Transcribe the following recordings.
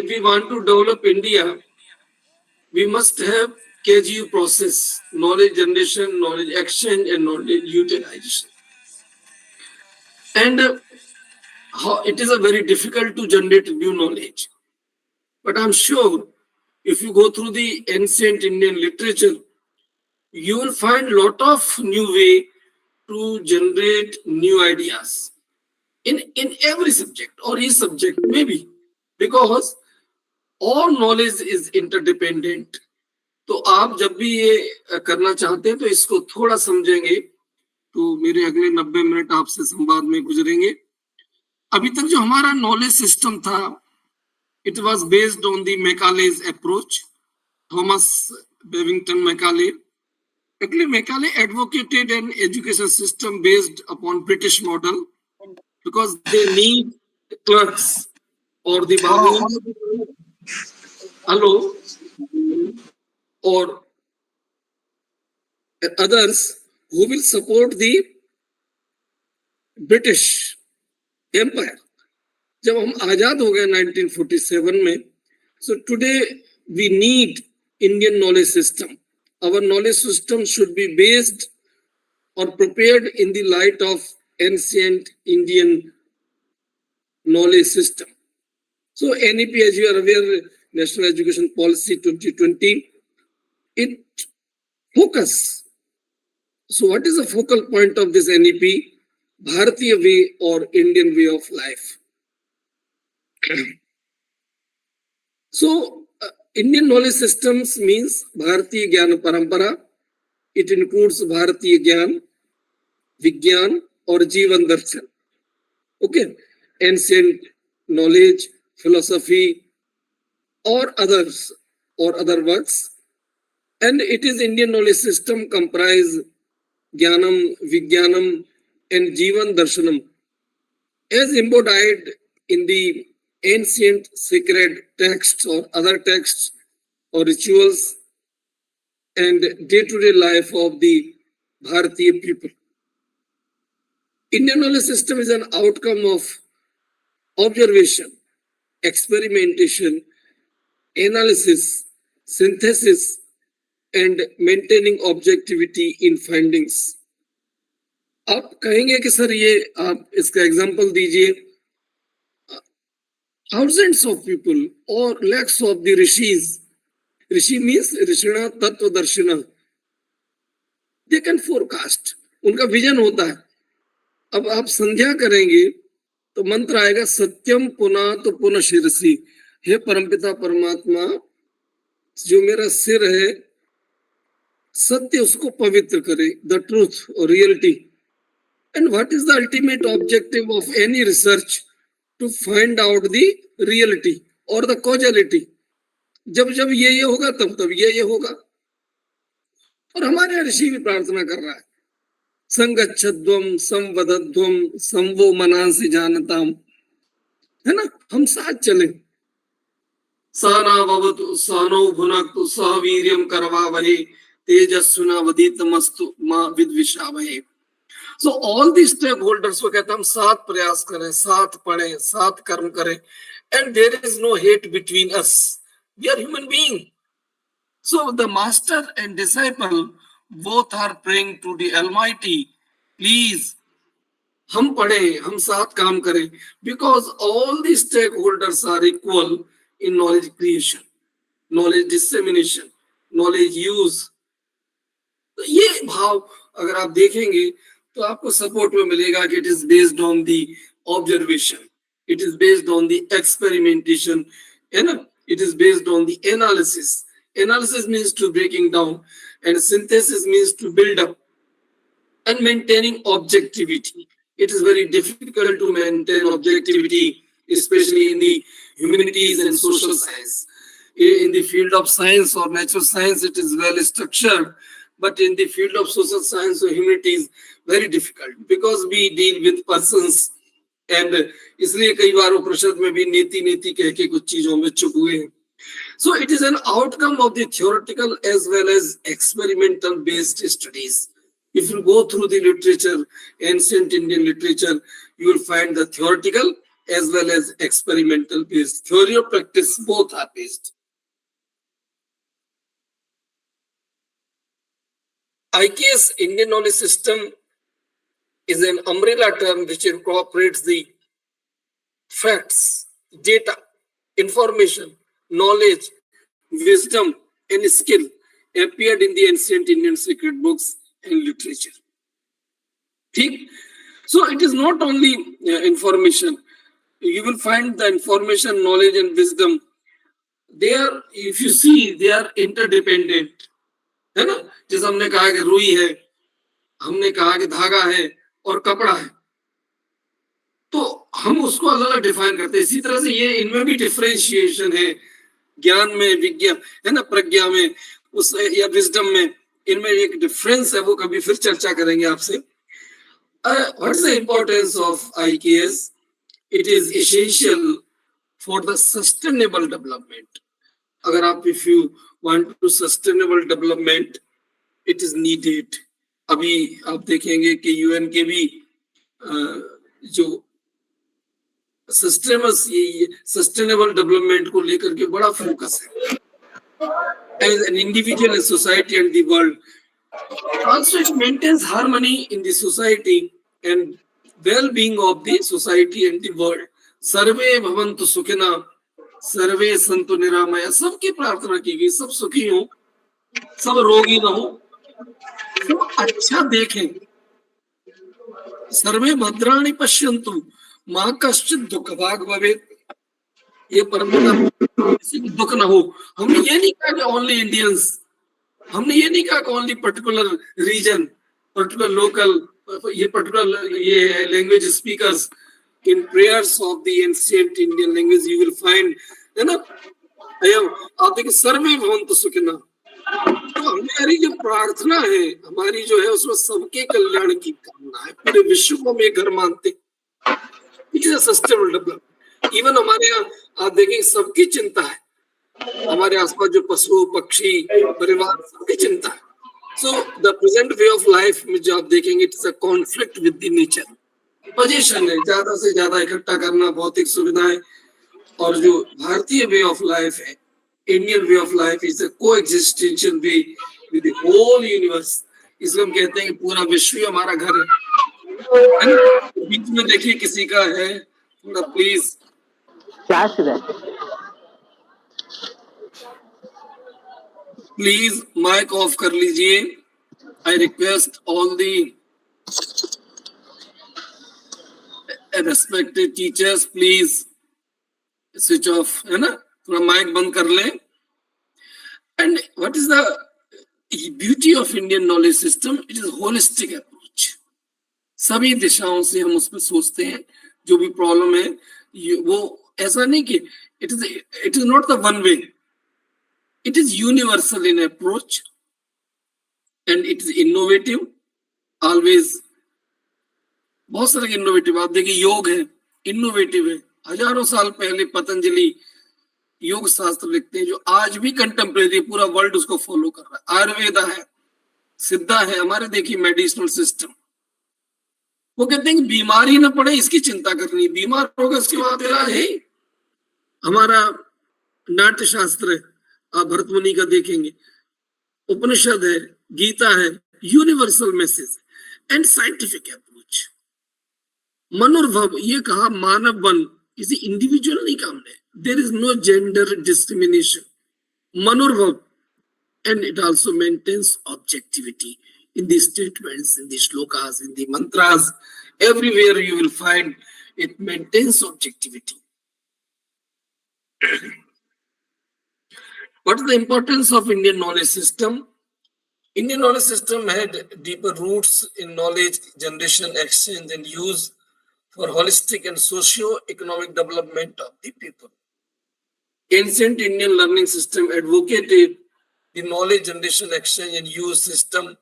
if we want to develop India, we must have KGU process, knowledge generation, knowledge exchange, and knowledge utilization. And how it is a very difficult to generate new knowledge. But I'm sure if you go through the ancient Indian literature, you will find a lot of new way to generate new ideas in every subject or each subject maybe, because all knowledge is interdependent. तो आप जब भी ये करना चाहते हैं तो इसको थोड़ा समझेंगे तो मेरे अगले 90 मिनट आपसे संवाद में गुजरेंगे। अभी तक जो हमारा नॉलेज सिस्टम था, it was based on the Macaulay's approach, Thomas Babington Macaulay. Actually, Macaulay advocated an education system based upon British model because they need clerks or the babu, hello, or others who will support the British Empire. जब हम आजाद हो गए 1947 में, so today we need Indian knowledge system. Our knowledge system should be based or prepared in the light of ancient Indian knowledge system. So NEP, as you are aware, National Education Policy 2020, it focus. So what is the focal point of this NEP? Bharatiya way or Indian way of life. So Indian knowledge systems means Bharatiya Gyan Parampara. It includes Bharatiya Gyan, Vigyan or Jeevan Darshan. Okay, ancient knowledge, philosophy or others or other works. And it is Indian knowledge system comprise Jnanam, Vigyanam and Jeevan Darshanam as embodied in the ancient sacred texts or other texts or rituals and day-to-day life of the Bharatiya people. Indian knowledge system is an outcome of observation, experimentation, analysis, synthesis, and maintaining objectivity in findings. आप कहेंगे कि sir ये आप इसका example दीजिए। Thousands of people or lakhs of the rishis. Rishi means Rishina Tattva Darshina. They can forecast. उनका vision होता है। अब आप संध्या करेंगे तो मंत्र आएगा सत्यम पुनः तो पुनः शिरसी। हे परमपिता परमात्मा, जो मेरा सिर है सत्य उसको पवित्र करे, द ट्रूथ और reality. And what is the ultimate objective of any research? To find out the reality और द कॉजलिटी। जब जब ये होगा तब तब ये होगा। और हमारे ऋषि भी प्रार्थना कर रहा है, संगच्छध्वम संवदध्वम संवो मनांसि जानताम, है ना, हम साथ चले। सहना भवतु सहनौ भुनक्तु सह वीर्यं करवावहै तेजस्विनावधीतमस्तु मा विद्विषावहै। So all these stakeholders को कहता हम साथ प्रयास करें, साथ पढ़ें, साथ कर्म करें, and there is no hate between us. We are human beings. So the master and disciple both are praying to the Almighty, please हम पढ़ें, हम साथ काम करें, because all the stakeholders are equal in knowledge creation, knowledge dissemination, knowledge use. तो ये भाव अगर आप देखेंगे तो आपको सपोर्ट में मिलेगा कि it is based on the observation, it is based on the experimentation, है ना, it is based on the analysis. Analysis means to breaking down and synthesis means to build up and maintaining objectivity. It is very difficult to maintain objectivity, especially in the humanities and social science. In the field of science or natural science, it is well structured, but in the field of social science or humanities, very difficult because we deal with persons. And इसलिए कई बार उपनिषद में भी नीति नीति कह के कुछ चीजों में चुप हुए हैं. So it is an outcome of the theoretical as well as experimental based studies. If you go through the literature, ancient Indian literature, you will find the theoretical as well as experimental based. Theory or practice, both are based. IKS, Indian Knowledge System, is an umbrella term which incorporates the facts, data, information, knowledge, wisdom, and skill appeared in the ancient Indian sacred books and literature. ठीक? So it is not only information. You will find the information, knowledge, and wisdom. They are, if you see, they are interdependent. है ना? जैसे हमने कहा कि रुई है, हमने कहा कि धागा है और कपड़ा है, तो हम उसको अलग अलग डिफाइन करते हैं. इसी तरह से ये इनमें भी डिफरेंशिएशन है, ज्ञान में, विज्ञान है ना, प्रज्ञा में, उस या विजडम में, इनमें एक डिफरेंस है. वो कभी फिर चर्चा करेंगे आपसे. What is the importance of IKS? It is essential for the sustainable development. अगर आप, if you want to sustainable development, it is needed. अभी आप देखेंगे कि यूएन के भी जो सस्टेनेबल डेवलपमेंट को लेकर के बड़ा फोकस है. As an individual, a society, and the world, also it maintains harmony in the society and well-being of the society and the world. सर्वे भवन्तु सुखिनः, सर्वे सन्तु निरामया. सबकी प्रार्थना की गई, सब सुखी हो, सब रोगी न हो, सब अच्छा देखें. सर्वे भद्राणि पश्यन्तु मा कश्चित् दुःख भाग् भवेत्. ये परमपिता किसी को दुख न हो. हमने ये नहीं कहा कि ओनली इंडियंस, हमने ये नहीं कहा कि only particular region, particular local, ये पर्टिकुलर ये language speakers. In prayers of the ancient Indian language you will find, है ना, आप देखिए सर्वे भवन्तु सुखिनः. तो हमारी जो प्रार्थना है, हमारी जो है, उसमें सबके कल्याण की कामना है. पूरे विश्व को हम एक घर मानते. It is a sustainable development. Even हमारे यहाँ आप देखें सबकी चिंता है, हमारे आसपास जो पशु पक्षी परिवार, सबकी चिंता है. So the present way of life में जो आप देखेंगे, it is a conflict with the nature. Position है ज्यादा से ज्यादा इकट्ठा करना, भौतिक सुविधाएं, और जो भारतीय वे ऑफ लाइफ है, Indian way of life, is a coexistential way with the whole universe. इसलिए हम कहते हैं कि पूरा विश्व ही हमारा घर है. बीच में देखिए किसी का है, थोड़ा प्लीज प्लीज माइक ऑफ कर लीजिए. I request all the respected teachers, please switch off, है ना, थोड़ा माइक बंद कर लें. And what is the beauty of Indian knowledge system? It is holistic approach. सभी दिशाओं से हम उस पर सोचते हैं. जो भी प्रॉब्लम है, वो ऐसा नहीं कि it is not the one way. It is universal in approach and it is innovative always. बहुत सारे इनोवेटिव, आप देखिए योग है, इनोवेटिव है. हजारों साल पहले पतंजलि योग शास्त्र लिखते हैं, जो आज भी कंटेम्परेरी, पूरा वर्ल्ड उसको फॉलो कर रहा है. आयुर्वेदा है, सिद्धा है, हमारे देखिए मेडिसिनल सिस्टम. वो कहते हैं कि बीमारी ना पड़े इसकी चिंता करनी, बीमार होगा इसके बाद इलाज है. हमारा नाट्य शास्त्र है, आप भरतमुनि का देखेंगे, उपनिषद है, गीता है, universal message and scientific approach. मनुर्भव, ये कहा मानव बन, किसी इंडिविजुअल नहीं काम है. There is no gender discrimination. मनुर्भव, and it also maintains objectivity in the statements, in the shlokas, in the mantras. Everywhere you will find it maintains objectivity. What is the importance of Indian knowledge system? Indian knowledge system had deeper roots in knowledge generation, exchange, and use for holistic and socio-economic development of the people. Ancient Indian learning system advocated the knowledge generation, exchange, and use system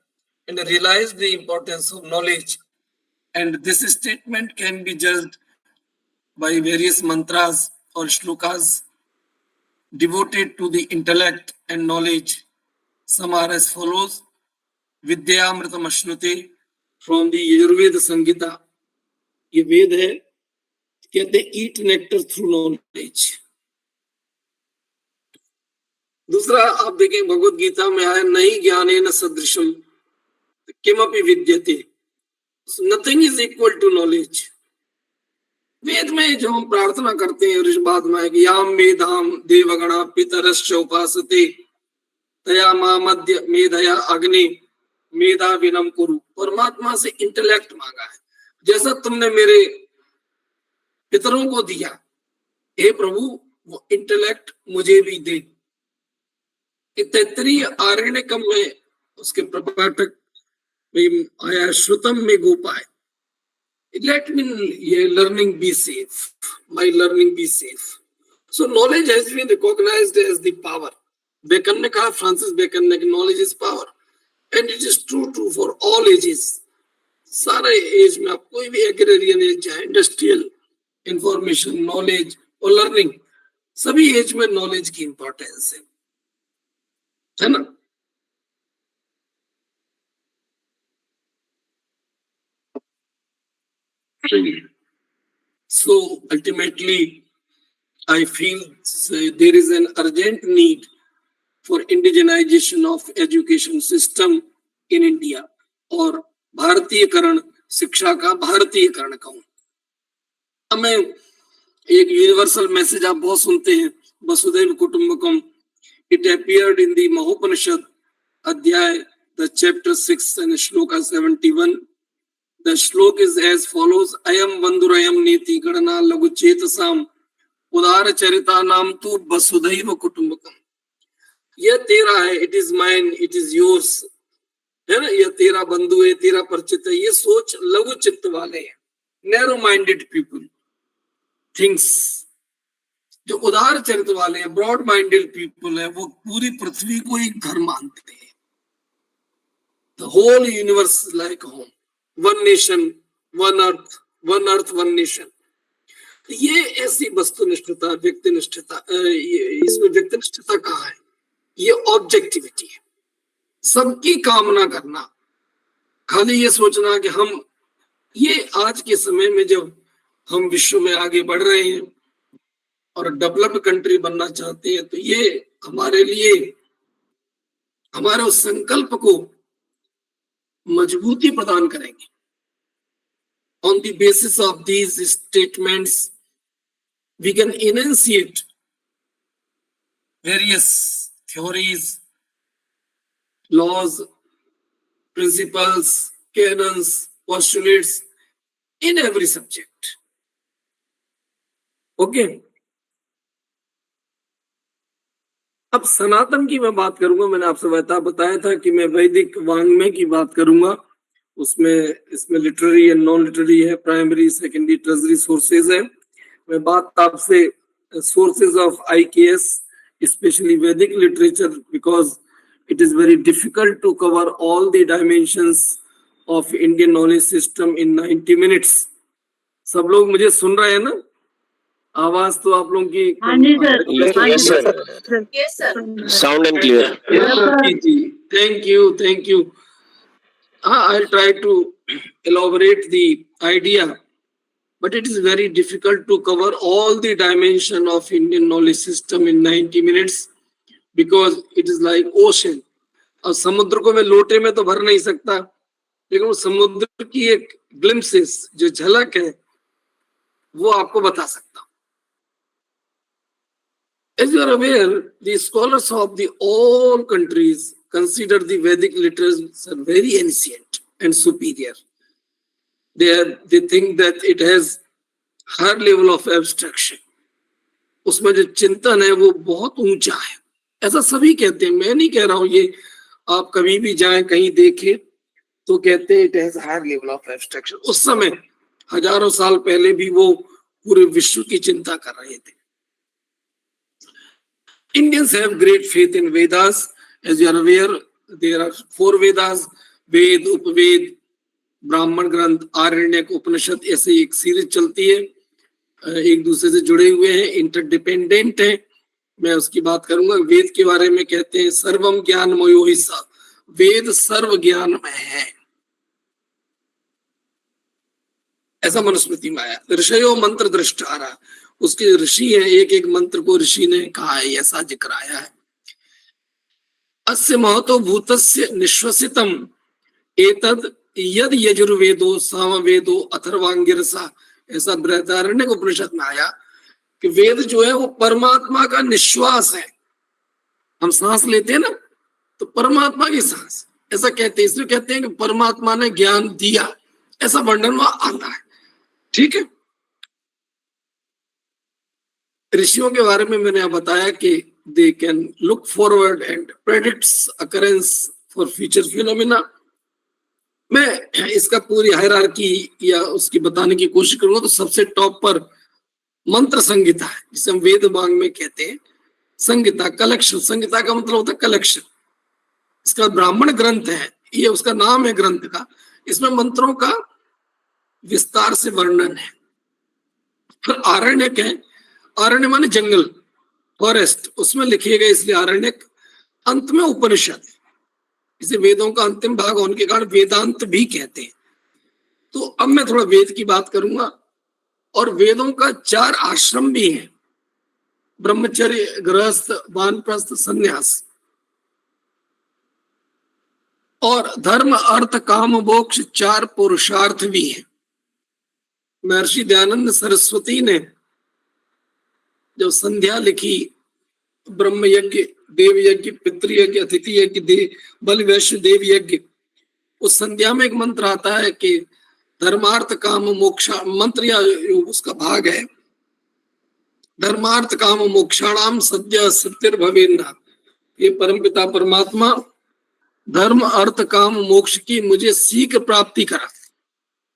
and realized the importance of knowledge. And this statement can be judged by various mantras or shlokas devoted to the intellect and knowledge. Some are as follows: Vidyamritam Ashnute from the Yajurveda Samhita. ये वेद है, कहते ईट nectar through knowledge. दूसरा आप देखें भगवत गीता में आया नहीं ज्ञानेन सदृशम किमपि विद्यते, nothing is equal to knowledge. Veda में जो हम प्रार्थना करते हैं ऋषभाद में कि याम मेधाम देवगणा पितरश्च उपासते तया मा मध्य मेधया अग्नि मेधा विनम कुरु, परमात्मा से इंटेलेक्ट मांगा है, जैसा तुमने मेरे पितरों को दिया हे प्रभु वो इंटेलेक्ट मुझे भी दे। तैत्तरीय आरण्यकम में उसके प्रपाठक में आया श्रुतम में गोपाय, let me learning be safe, my learning be safe. So knowledge has been recognized as the power. Bacon ने कहा, फ्रांसिस बेकन ने, knowledge is power and it is true for all ages. सारे एज में आप कोई भी agrarian as चाहे industrial, information, knowledge और लर्निंग, सभी एज में नॉलेज की इंपॉर्टेंस है ना। So ultimately, I feel there is an urgent need for indigenization of education system in India और भारतीयकरण शिक्षा का भारतीयकरण कहूं। हमें एक यूनिवर्सल मैसेज आप बहुत सुनते हैं, वसुधैव कुटुंबकम। It appeared in the Mahopanishad Adhyay, the chapter 6 and shloka 71. The श्लोक is as follows: अयम बंधुरयम नीति गणना लघु चेतसाम उदार चरिता नाम तु वसुधैव कुटुंबकम। यह तेरा है, it is mine, it is yours, है ना, यह तेरा बंधु है, तेरा परिचित है। ये सोच लघु चित्त वाले हैं, नैरो माइंडेड पीपल थिंग्स। जो उदार चरित्र वाले हैं, ब्रॉड माइंडेड पीपल है, वो पूरी पृथ्वी को एक घर मानते हैं। The whole universe like home, one nation one earth, one earth one nation. ये ऐसी वस्तुनिष्ठता, व्यक्तिनिष्ठता, इसमें व्यक्तिनिष्ठता कहाँ है? ये ऑब्जेक्टिविटी है, सबकी कामना करना, खाली ये सोचना कि हम, ये आज के समय में जब हम विश्व में आगे बढ़ रहे हैं और डेवलप्ड कंट्री बनना चाहते हैं, तो ये हमारे लिए, हमारे उस संकल्प को मजबूती प्रदान करेंगे। On the basis of these statements, we can enunciate various theories, laws, principles, canons, postulates in every subject. Okay. अब सनातन की मैं बात करूंगा। मैंने आपसे बताया था कि मैं वैदिक वांग्मय की बात करूंगा, उसमें इसमें लिटरेरी एंड नॉन लिटरेरी है, प्राइमरी, सेकेंडरी, टर्सरी सोर्सेज है। मैं बात आपसे sources of IKS, specially Vedic literature, because it is very difficult to cover all the dimensions of Indian knowledge system in 90 minutes. सब लोग मुझे सुन रहे हैं ना? आवाज तो आप लोगों की sound and clear. Thank you. I'll try to elaborate the idea, but it is very difficult to cover all the dimension of Indian knowledge system in 90 minutes because it is like ocean. अब समुद्र को मैं लोटे में तो भर नहीं सकता, लेकिन वो समुद्र की एक ग्लिम्पसेस, जो झलक है, वो आपको बता सकता हूं। As you are aware, the scholars of the all countries consider the Vedic literature very ancient and superior. They think that it has higher level of abstraction. उसमें जो चिंतन है वो बहुत ऊंचा है, ऐसा सभी कहते हैं। मैं नहीं कह रहा हूं, ये आप कभी भी जाएं कहीं देखें तो कहते हैं it has higher level of abstraction। उस समय हजारों साल पहले भी वो पूरे विश्व की चिंता कर रहे थे। Indians have great faith in Vedas. As you are aware, there are 4 Vedas, Ved, Upaved, ब्राह्मण ग्रंथ, आरण्यक, उपनिषद, ऐसे एक सीरीज चलती है, एक दूसरे से जुड़े हुए हैं, इंटरडिपेंडेंट है। मैं उसकी बात करूंगा। वेद के बारे में कहते हैं सर्वम ज्ञानमयो हि स, वेद सर्व ज्ञान में है। ऐसा मनुस्मृति में आया। ऋषयो मंत्र दृष्टारा, उसके ऋषि है, एक एक मंत्र को ऋषि ने कहा है, ऐसा जिक्र आया है। अस्य महतो भूतस्य निश्वसितम एतद यद यजुर्वेदो सामवेदो अथर्वांगिरसा, ऐसा बृहदारण्यक उपनिषद में आया कि वेद जो है वो परमात्मा का निश्वास है। हम सांस लेते हैं ना, तो परमात्मा की सांस, ऐसा कहते हैं। इसलिए कहते हैं कि परमात्मा ने ज्ञान दिया, ऐसा वर्णन वहां आता है। ठीक है, ऋषियों के बारे में मैंने आप बताया कि they can look forward and predicts occurrence for future phenomena. मैं इसका पूरी हायरार्की या उसकी बताने की कोशिश करूंगा तो सबसे टॉप पर मंत्र संहिता है, जिसे हम वेद वांग में कहते हैं संहिता, कलेक्शन। संहिता का मतलब होता है कलेक्शन। इसका ब्राह्मण ग्रंथ है, ये उसका नाम है ग्रंथ का। इसमें मंत्रों का विस्तार से वर्णन है। फिर आरण्यक है, आरण्य माने जंगल, फॉरेस्ट, उसमें लिखे गए इसलिए आरण्यक। अंत में उपनिषद, इसे वेदों का अंतिम भाग होने के कारण वेदांत भी कहते हैं। तो अब मैं थोड़ा वेद की बात करूंगा। और वेदों का 4 आश्रम भी हैं, ब्रह्मचर्य, गृहस्थ, वानप्रस्थ, संन्यास। और धर्म, अर्थ, काम, मोक्ष 4 पुरुषार्थ भी हैं। महर्षि दयानंद सरस्वती ने जब संध्या लिखी, ब्रह्म यज्ञ, देव यज्ञ, पितृयज्ञ, अतिथि यज्ञ, बल वैश्य देव यज्ञ, उस संध्या में एक मंत्र आता है कि धर्मार्थ काम मोक्ष, मंत्र या उसका भाग है, धर्मार्थ काम मोक्षाणाम सद्य सत्यर्भवेन्ना। ये परमपिता परमात्मा धर्म, अर्थ, काम, मोक्ष की मुझे शीघ्र प्राप्ति करा।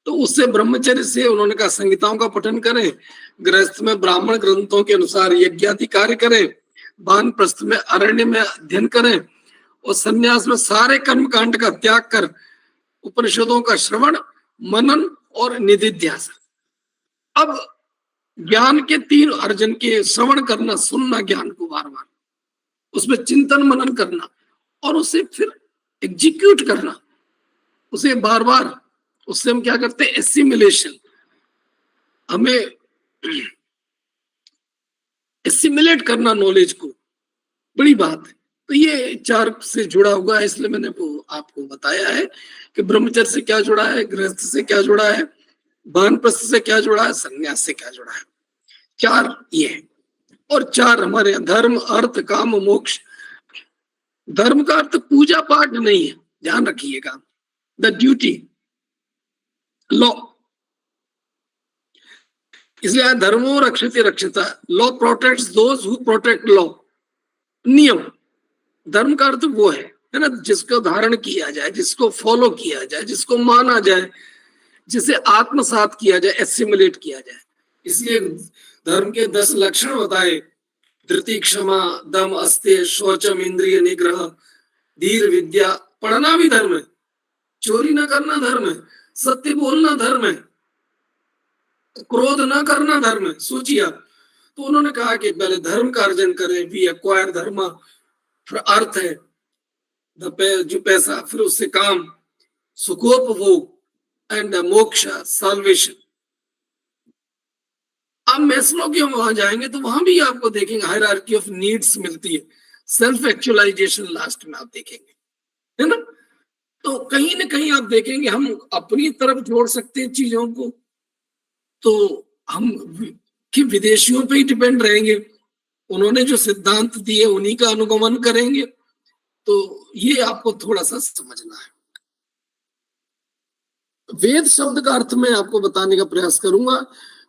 तो उससे ब्रह्मचर्य से उन्होंने कहा संहिताओं का पठन करें, गृहस्थ में ब्राह्मण ग्रंथों के अनुसार यज्ञादि कार्य करें, वानप्रस्थ में अरण्य में अध्ययन करें, और संन्यास में सारे कर्म कांड का त्याग कर उपनिषदों का श्रवण, मनन और निधिध्यासन। अब ज्ञान के 3 अर्जन के श्रवण करना, सुनना ज्ञान को बार बार, उसमें चिंतन मनन करना, और उसे फिर एग्जीक्यूट करना, उसे बार बार, उससे हम क्या करते हैं, एसिमिलेशन, हमें एसिमिलेट करना नॉलेज को, बड़ी बात है। तो ये 4 से जुड़ा हुआ है, इसलिए मैंने वो आपको बताया है कि ब्रह्मचर्य से क्या जुड़ा है, गृहस्थ से क्या जुड़ा है, वानप्रस्थ से क्या जुड़ा है, संन्यास से क्या जुड़ा है। 4 ये है। और 4 हमारे धर्म, अर्थ, काम, मोक्ष। धर्म का अर्थ पूजा पाठ नहीं है, ध्यान रखिएगा। द ड्यूटी, लॉ, इसलिए धर्मो रक्षते रक्षता, law protects those who protect law. नियम, धर्म का अर्थ वो है ना, जिसको धारण किया जाए, जिसको फॉलो किया जाए, जिसको माना जाए, जिसे आत्मसात किया जाए, एसिमुलेट किया जाए। इसलिए धर्म के 10 लक्षण बताए, धृति, क्षमा, दम, अस्तेय, शौचम, इंद्रिय निग्रह, धीर, विद्या। पढ़ना भी धर्म है, चोरी ना करना धर्म है, सत्य बोलना धर्म है, क्रोध ना करना धर्म है। सोचिए आप। तो उन्होंने कहा कि पहले धर्म का अर्जन करें, वी एक्वायर धर्म, फिर अर्थ है जो पैसा, फिर उससे काम, सुखोपभोग, एंड मोक्ष, साल्वेशन। अब मैस्लो की हम वहां जाएंगे तो वहां भी आपको देखेंगे हायरार्की ऑफ नीड्स मिलती है, सेल्फ एक्चुअलाइजेशन लास्ट में आप देखेंगे, है ना। तो कहीं ना कहीं आप देखेंगे हम अपनी तरफ जोड़ सकते हैं चीजों को, तो हम कि विदेशियों पे ही डिपेंड रहेंगे, उन्होंने जो सिद्धांत दिए उन्हीं का अनुगमन करेंगे। तो ये आपको थोड़ा सा समझना है। वेद शब्द का अर्थ मैं आपको बताने का प्रयास करूंगा।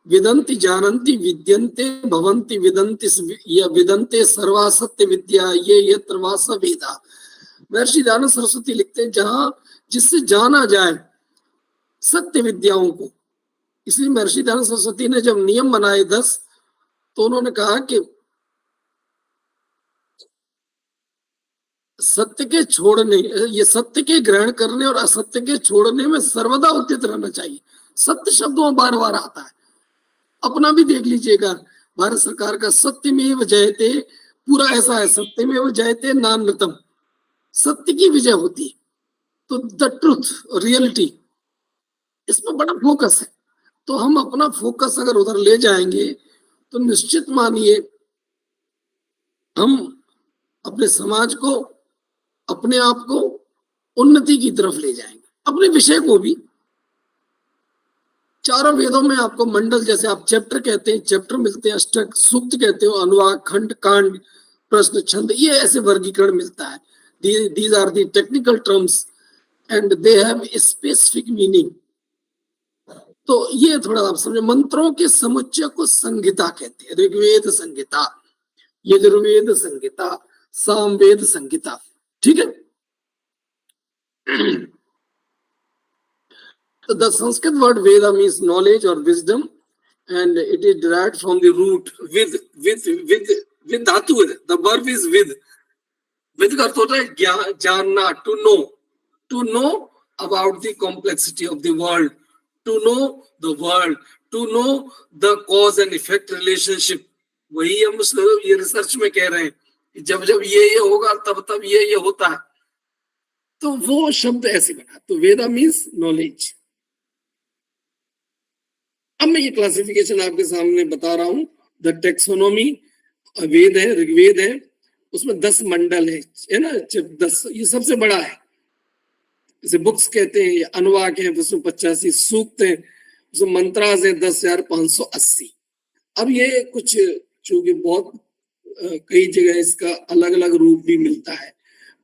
विदंति जानन्ति विद्यन्ते भवन्ति विदंति या विदन्ते सर्वा सत्य विद्या ये यत्र वास वेदा। महर्षि दयानंद सरस्वती लिखते हैं जहां जिससे जाना जाए सत्य विद्याओं को। इसलिए महर्षि दयानंद सरस्वती ने जब नियम बनाए 10, तो उन्होंने कहा कि सत्य के छोड़ने, ये सत्य के ग्रहण करने और असत्य के छोड़ने में सर्वदा उचित रहना चाहिए। सत्य शब्दों बार बार आता है, अपना भी देख लीजिएगा। भारत सरकार का सत्यमेव जयते पूरा ऐसा है, सत्यमेव जयते नानृतम, सत्य की विजय होती है। तो द ट्रुथ, रियलिटी, इसमें बड़ा फोकस है। तो हम अपना फोकस अगर उधर ले जाएंगे तो निश्चित मानिए हम अपने समाज को, अपने आप को उन्नति की तरफ ले जाएंगे, अपने विषय को भी। चारों वेदों में आपको मंडल, जैसे आप चैप्टर कहते हैं, चैप्टर मिलते हैं, अष्टक, सूक्त कहते हो, अनुवाक, खंड, कांड, प्रश्न, छंद, ये ऐसे वर्गीकरण मिलता है। These are the technical terms and they have a specific meaning. तो ये थोड़ा आप समझे। मंत्रों के समुच्चय को संहिता कहते हैं। ऋग्वेद संहिता, यजुर्वेद संहिता, सामवेद संहिता, ठीक है। So the Sanskrit word Veda means knowledge or wisdom, and it is derived from the root with धातु है। The verb is with का अर्थ होता है जानना, to know about the complexity of the world, to know the world, to know the cause and effect relationship। वही हम ये research में कह रहे हैं कि जब जब ये होगा तब तब ये होता है। तो वो शब्द ऐसे बना। तो वेदा मीन्स नॉलेज। अब मैं ये क्लासिफिकेशन आपके सामने बता रहा हूं। द टेक्सोनोमी, वेद है, ऋग्वेद है, उसमें 10 मंडल है ना, 10, ये सबसे बड़ा है। जैसे बुक्स कहते हैं, अनुवाक है उसमें 85, सूक्त है उसमें मंत्रास है 10,580। अब ये कुछ चूंकि बहुत कई जगह इसका अलग अलग रूप भी मिलता है,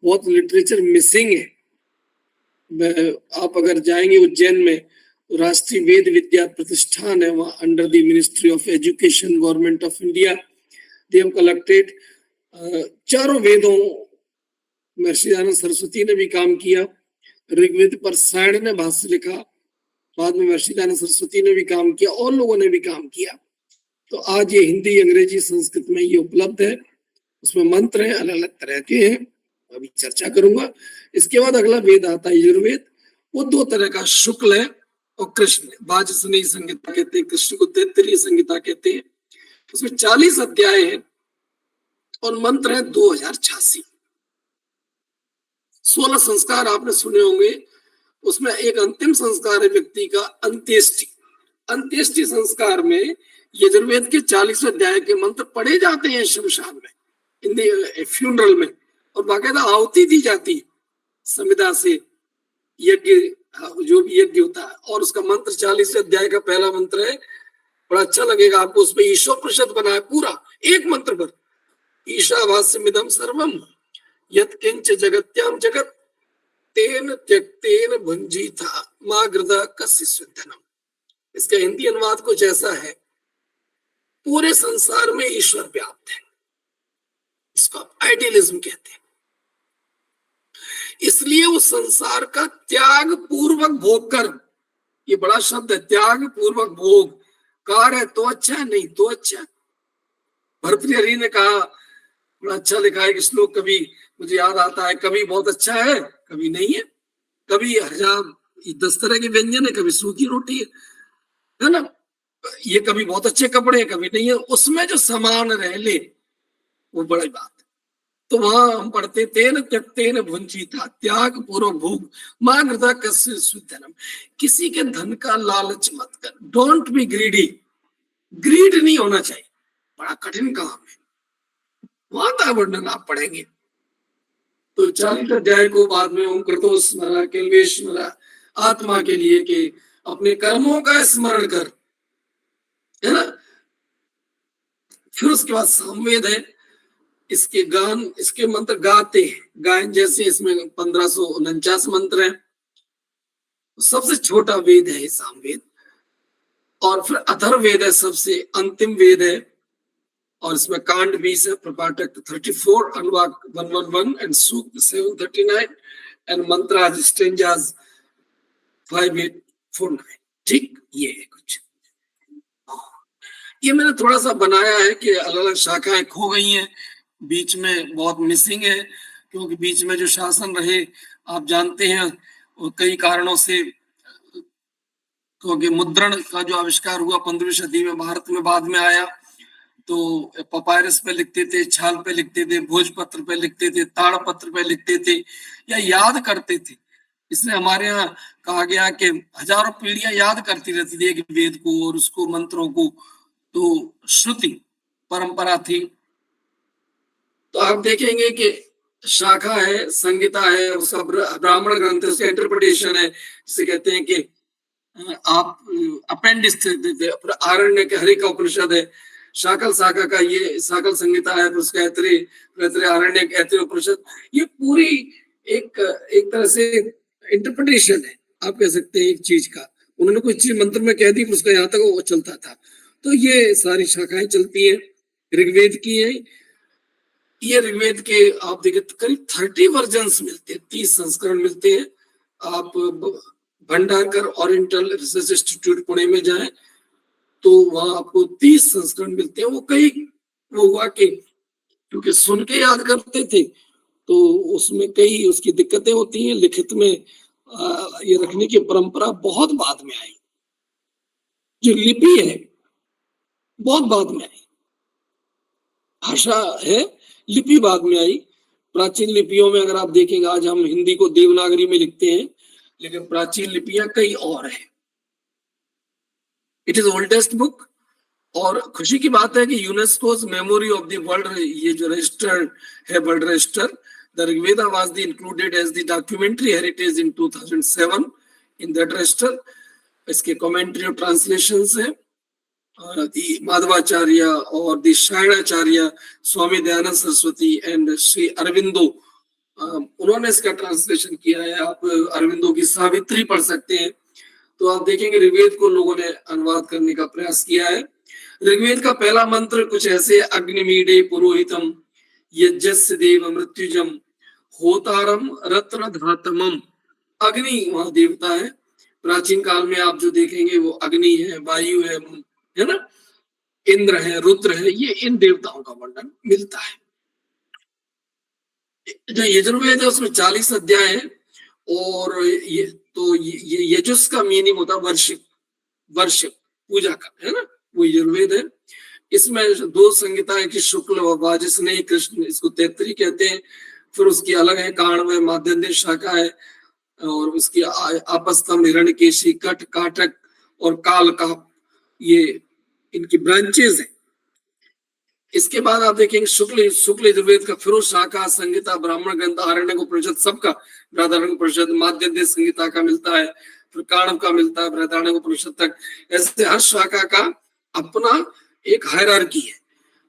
बहुत लिटरेचर मिसिंग है। आप अगर जाएंगे उज्जैन में, राष्ट्रीय वेद विद्या प्रतिष्ठान है, वहां under the ministry of education, government of India, they have collected चारों वेदों। महर्षि दयानंद सरस्वती ने भी काम किया। ऋग्वेद पर सायण ने भाष्य लिखा, बाद में महर्षि दयानंद सरस्वती ने भी काम किया, और लोगों ने भी काम किया। तो आज ये हिंदी, अंग्रेजी, संस्कृत में ये उपलब्ध है। उसमें मंत्र है, अलग अलग तरह के हैं, अभी चर्चा करूंगा। इसके बाद अगला वेद आता है यजुर्वेद। वो 2 तरह का, शुक्ल है और कृष्ण। वाजसनेयी संहिता कहते हैं, कृष्ण को तैत्तिरीय संहिता कहते हैं। उसमें 40 अध्याय है और मंत्र है 2086। 16 संस्कार आपने सुने होंगे। उसमें एक अंतिम संस्कार है व्यक्ति का, अंत्येष्टि। अंत्येष्टि संस्कार में यजुर्वेद के 40 अध्याय के मंत्र पढ़े जाते हैं शमशान में, इन फ्यूनरल में, और बाकायदा आहुति दी जाती है संविदा से, यज्ञ, जो भी यज्ञ होता है। और उसका मंत्र 40 अध्याय का पहला मंत्र है, बड़ा अच्छा लगेगा आपको। उसमें ईश्वर परिषद बना है पूरा, एक मंत्र पर। ईशावास्यमिदं सर्वम यत् किंच जगत्याम जगत तेन त्यक्तेन भुंजीता मा गृधा कस्य स्विद्धनम। इसका हिंदी अनुवाद कुछ ऐसा है, पूरे संसार में ईश्वर व्याप्त है। इसको आप आइडियलिज्म कहते हैं। इसलिए उस संसार का त्याग पूर्वक भोग कर, ये बड़ा शब्द है, त्याग पूर्वक भोग। कार है तो अच्छा है, नहीं तो अच्छा। भर्तृहरि ने कहा, बड़ा अच्छा लिखा है कि श्लोक, कभी मुझे याद आता है, कभी बहुत अच्छा है, कभी नहीं है। कभी 10 तरह के व्यंजन है, कभी सूखी रोटी है ना। ये कभी बहुत अच्छे कपड़े हैं, कभी नहीं है। उसमें जो समान रह ले, वो बड़ी बात है। तो वहां हम पढ़ते, तेन त्यक्तेन भुंजीता, त्याग पूर्वक भोग, मां गृधा कस्य स्विद्धनम। किसी के धन का लालच मत कर, डोंट बी ग्रीडी। ग्रीड नहीं होना चाहिए, बड़ा कठिन काम है। वहां का वर्णन आप पढ़ेंगे। तो 40 अध्याय को बाद में ओम कृतो स्मरा केल्वे स्मरा, आत्मा के लिए कि अपने कर्मों का स्मरण कर, है ना। फिर उसके बाद सामवेद है। इसके गान, इसके मंत्र गाते हैं, गायन जैसे। इसमें 1549 मंत्र है। सबसे छोटा वेद है सामवेद। और फिर अथर्ववेद है, सबसे अंतिम वेद है। और इसमें कांड 20 है, प्रपाठक 34, अनुवाक 111 एंड सूक्त 739 एंड मंत्राज स्ट्रेंजाज 5849। ठीक, ये है कुछ। ये मैंने थोड़ा सा बनाया है कि अलग अलग शाखाएं खो गई हैं, बीच में बहुत मिसिंग है, क्योंकि बीच में जो शासन रहे आप जानते हैं, और कई कारणों से, क्योंकि मुद्रण का जो आविष्कार हुआ 15वीं सदी में भारत में बाद में आया, तो पपायरस पे लिखते थे, छाल पे लिखते थे, भोजपत्र पे लिखते थे, ताड़पत्र पे लिखते थे, या याद करते थे। इसलिए हमारे यहाँ कहा गया कि हजारों पीढ़ियां याद करती रहती थी एक वेद को और उसको मंत्रों को, तो श्रुति परंपरा थी। तो आप देखेंगे कि शाखा है, संहिता है, उसका ब्राह्मण ग्रंथ है, उसका इंटरप्रिटेशन है, जिसे कहते हैं कि आप अपेंडिक्स आरण्य के हरि का उपनिषद है, शाकल शाखा का ये शाकल संहिता है, फिर उसका ऐतरेय आरण्य ऐतरेय उपनिषद, ये पूरी एक एक तरह से इंटरप्रिटेशन है, आप कह सकते हैं एक चीज का। उन्होंने कोई चीज मंत्र में कह दी, फिर उसका यहाँ तक वो चलता था। तो ये सारी शाखाएं चलती है, ऋग्वेद की है। ये ऋग्वेद के आप देखें करीब 30 वर्जन्स मिलते हैं, 30 संस्करण मिलते हैं। आप Bhandarkar oriental research institute Pune में जाएं तो वहां आपको 30 संस्करण मिलते हैं। वो कई वो हुआ कि क्योंकि सुन के याद करते थे तो उसमें कई उसकी दिक्कतें होती हैं, लिखित में ये रखने की परंपरा बहुत बाद में आई। जो लिपि है बहुत बाद में आई, भाषा है, लिपि बाद में आई। प्राचीन लिपियों में अगर आप देखेंगे, आज हम हिंदी को देवनागरी में लिखते हैं, लेकिन प्राचीन लिपियां कई और है। It is oldest book. और खुशी की बात है कि UNESCO's memory of the world, ये जो रजिस्टर है, world register, the Rigveda was the included as the documentary heritage in 2007 in that register. इसके कमेंट्री और ट्रांसलेशंस है, माधवाचार्य और द शायणाचार्य, स्वामी दयानंद सरस्वती एंड श्री अरविंदो, उन्होंने इसका ट्रांसलेशन किया है। आप अरविंदो की सावित्री पढ़ सकते हैं। तो आप देखेंगे ऋग्वेद को लोगों ने अनुवाद करने का प्रयास किया है। ऋग्वेद का पहला मंत्र कुछ ऐसे, अग्निमीडे पुरोहितम यज्ञस्य देव मृत्युजम होतारम रत्न धातमम। अग्नि वहां देवता है। प्राचीन काल में आप जो देखेंगे वो अग्नि है, वायु है ना, इंद्र है, रुद्र है, ये इन देवताओं का वर्णन मिलता है। जो यजुर्वेद है उसमें 40 अध्याय है, और ये तो ये यजुस का मीनिंग होता है वर्शिप, वर्शिप पूजा का, है ना, वो यजुर्वेद है। इसमें 2 संहिताएं की शुक्ल व वाजस्नेही कृष्ण, इसको तैत्तरी कहते हैं। फिर उसकी अलग है काण्व, माध्यन्दिन शाखा है, और उसकी आपस्तम, हिरण्यकेशी, कट, काटक और काल का, ये इनकी ब्रांचेस हैं। इसके बाद आप देखेंगे शुक्ल यजुर्वेद का फिर शाखा, संहिता, ब्राह्मण ग्रंथ, आरण्यक उपनिषद, सबका बृहदारण्यक उपनिषद, माध्यन्दिन संहिता का मिलता है, फिर काण्व का मिलता है, बृहदारण्यक उपनिषद तक। ऐसे हर शाखा का अपना एक हायरार्की है,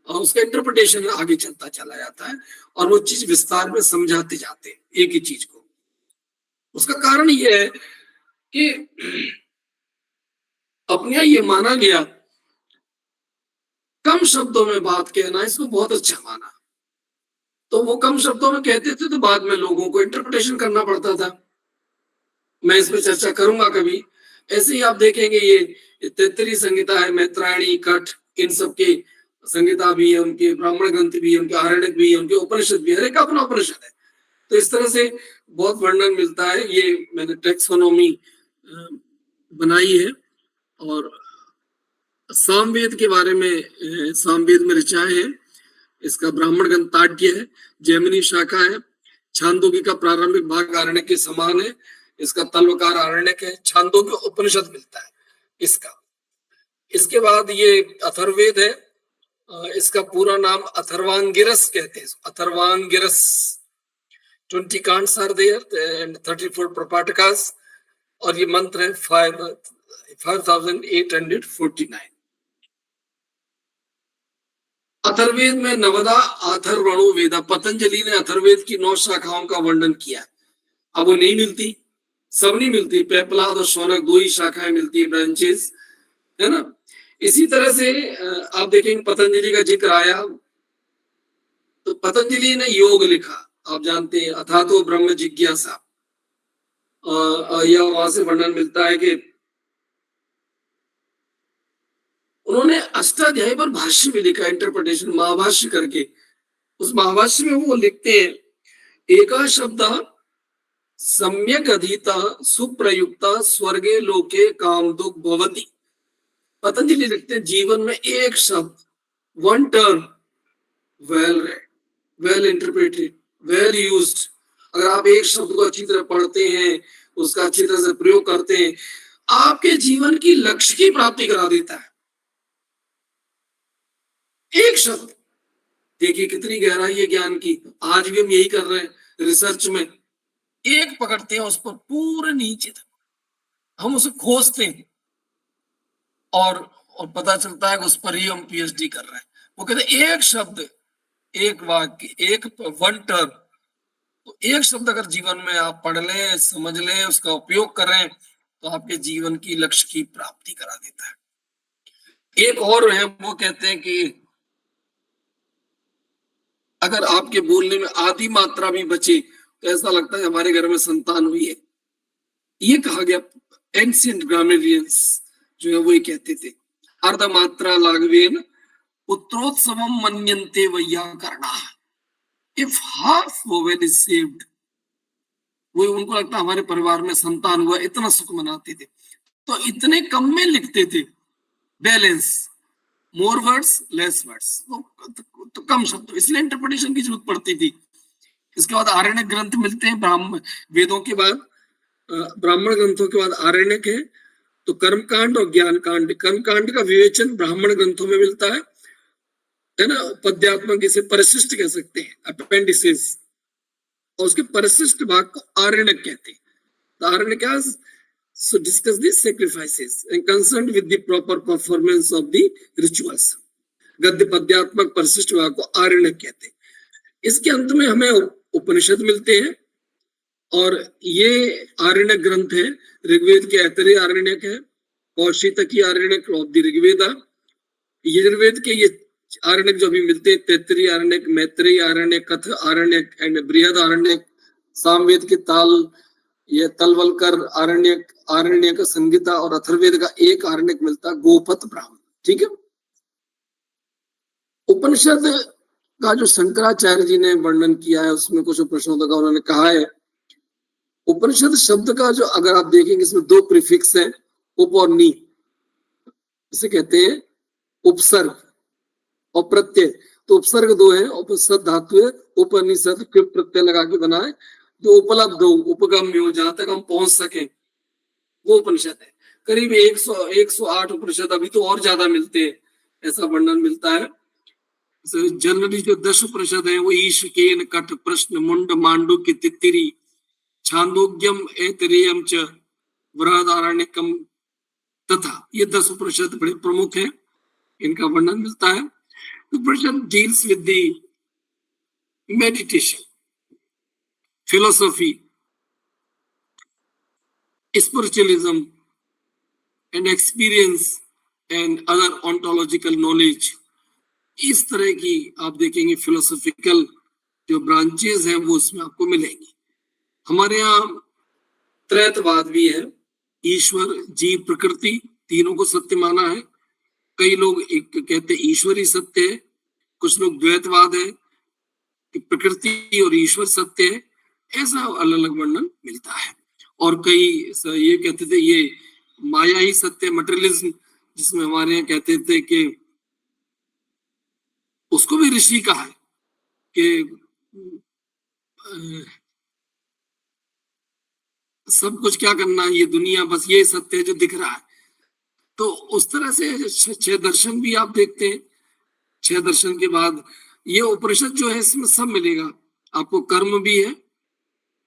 और उसका इंटरप्रिटेशन आगे चलता चला जाता है, और वो चीज विस्तार में समझाते जाते हैं एक ही चीज को। उसका कारण ये है कि अपने यहाँ ये माना गया कम शब्दों में बात कहना, इसको बहुत अच्छा माना। तो वो कम शब्दों में कहते थे, तो बाद में लोगों को इंटरप्रिटेशन करना पड़ता था। मैं इस पर चर्चा करूंगा कभी। ऐसे ही आप देखेंगे ये तैत्तरी संहिता है, मैत्रायणी, कठ, इन सब के संहिता भी है, उनके ब्राह्मण ग्रंथ भी है, उनके आरण्यक भी है, उनके उपनिषद भी है, हर एक अपना उपनिषद है। तो इस तरह से बहुत वर्णन मिलता है। ये मैंने टैक्सोनॉमी बनाई है। और सामवेद के बारे में, सामवेद में ऋचाएं हैं। इसका ब्राह्मण ग्रंथ ताड्य है, जैमिनी शाखा है, छांदोग्य का प्रारंभिक भाग आरण्यक के समान है, इसका तल्वकार आरण्यक है, छांदोग्य उपनिषद मिलता है इसका। इसके बाद ये अथर्ववेद है, इसका पूरा नाम अथर्वांगिरस कहते हैं, अथर्वांगिरस। 20 कांट्स आर देयर एंड 34 प्रपाठकास, और ये मंत्र है 5849। अथर्ववेद में नवदा अथर्वणो वेदा, पतंजलि ने अथर्ववेद की 9 शाखाओं का वर्णन किया। अब वो नहीं मिलती, सब नहीं मिलती, पेपलाद और शौनक 2 ही शाखाएं मिलती है, ब्रांचेस, है ना। इसी तरह से आप देखेंगे पतंजलि का जिक्र आया, तो पतंजलि ने योग लिखा, आप जानते हैं, अथा तो ब्रह्म जिज्ञासा। यह वहां से वर्णन मिलता है कि उन्होंने अष्टाध्यायी पर भाष्य भी लिखा, इंटरप्रिटेशन, महाभाष्य करके। उस महाभाष्य में वो लिखते हैं, एका शब्द सम्यक अधीता सुप्रयुक्ता स्वर्गे लोके काम दुख भवति। पतंजलि लिखते हैं, जीवन में एक शब्द, one term, well read, well interpreted, well used, अगर आप एक शब्द को अच्छी तरह पढ़ते हैं, उसका अच्छी तरह से प्रयोग करते हैं, आपके जीवन की लक्ष्य की प्राप्ति करा देता है। एक शब्द, देखिए कितनी गहराई है ज्ञान की। आज भी हम यही कर रहे हैं रिसर्च में, एक पकड़ते हैं उस पर पूरे नीचे तक, हम उसे खोजते हैं और पता चलता है कि उस पर ही हम पीएचडी कर रहे हैं। वो कहते हैं एक शब्द, एक वाक्य, एक वन टर्म, तो एक शब्द अगर जीवन में आप पढ़ लें, समझ लें, उसका उपयोग करें, तो आपके जीवन की लक्ष्य की प्राप्ति करा देता है। एक और है, वो कहते हैं कि अगर आपके बोलने में आधी मात्रा भी बचे तो ऐसा लगता है हमारे घर में संतान हुई है। ये कहा गया, एंशिएंट ग्रामेरियंस जो है वो ये कहते थे, अर्ध मात्रा लागवेन पुत्रोत्सवम मन्यन्ते वैयाकरणा। If half vowel is saved, वो उनको लगता हमारे परिवार में संतान हुआ, इतना सुख मनाते थे। तो इतने कम में लिखते थे, balance, more words less voids, तो कम शब्द, इसलिए इंटरप्रिटेशन की जरूरत पड़ती थी। इसके बाद आरण्यक ग्रंथ मिलते हैं, ब्राह्मण वेदों के बाद, ब्राह्मण ग्रंथों के बाद आरण्यक है। तो कर्मकांड और ज्ञान कांड, कर्मकांड का विवेचन ब्राह्मण ग्रंथों में मिलता है ना। पद्यात्मक, इसे परिशिष्ट कह सकते हैं, अपेंडिसेस, और उसके परिशिष्ट भाग को आरण्यक कहते हैं। तो आरण्यक so discuss the sacrifices and concerned with the proper performance of the rituals. गद्य पद्यात्मक परिशिष्ट भाग को आरण्यक कहते हैं। इसके अंत में हमें उपनिषद मिलते हैं, और ये आरण्यक ग्रंथ है। ऋग्वेद के ऐतरेय आरण्यक है, कौशितकी आरण्यक ऑफ द ऋग्वेदा। यजुर्वेद के ये आरण्यक जो अभी मिलते हैं, तैत्तरीय आरण्यक, मैत्रेय आरण्यक, कथ आरण्यक एंड बृहद आरण्यक। सामवेद के ताल, ये तलवलकर आरण्यक, आरण्यक संहिता, और अथर्ववेद का एक आरण्यक मिलता, गोपत ब्राह्मण। ठीक है। उपनिषद का जो शंकराचार्य जी ने वर्णन किया है, उसमें कुछ उपनिषदों का उन्होंने कहा है। उपनिषद शब्द का जो अगर आप देखेंगे, इसमें दो प्रीफिक्स हैं, उप और नी, इसे कहते हैं उपसर्ग और प्रत्यय। तो उपसर्ग दो है, उपसद धातु है, उपनिषद फिर प्रत्यय लगा के बना है, जो उपलब्ध हो, उपगम्य हो, जहां तक हम पहुंच सके, वो उपनिषद है। करीब 108 उपनिषद, अभी तो और ज्यादा मिलते हैं, ऐसा वर्णन मिलता है। जनरली जो 10 उपनिषद है वो ईश, केन, कठ, प्रश्न, मुंड, मांडुक्य, तित्तिरी, छांदोग्यम, ऐतरेयम च बृहदारण्यकम तथा, ये 10 उपनिषद बड़े प्रमुख हैं, इनका वर्णन मिलता है। Upanishad deals with the meditation, philosophy, spiritualism and experience and other ontological knowledge। इस तरह की आप देखेंगे फिलोसॉफिकल जो ब्रांचेस हैं वो उसमें आपको मिलेंगी। हमारे यहाँ त्रैतवाद भी है, ईश्वर, जीव, प्रकृति, तीनों को सत्य माना है। कई लोग एक कहते हैं ईश्वर ही सत्य है, कुछ लोग द्वैतवाद है कि प्रकृति और ईश्वर सत्य है, ऐसा अलग अलग वर्णन मिलता है। और कई ये कहते थे ये माया ही सत्य, मटेरियलिज्म, जिसमें हमारे यहाँ कहते थे कि उसको भी ऋषि कहा है कि सब कुछ क्या करना है, ये दुनिया बस ये सत्य है जो दिख रहा है। तो उस तरह से 6 दर्शन भी आप देखते हैं। 6 दर्शन के बाद ये उपनिषद जो है, इसमें सब मिलेगा आपको, कर्म भी है,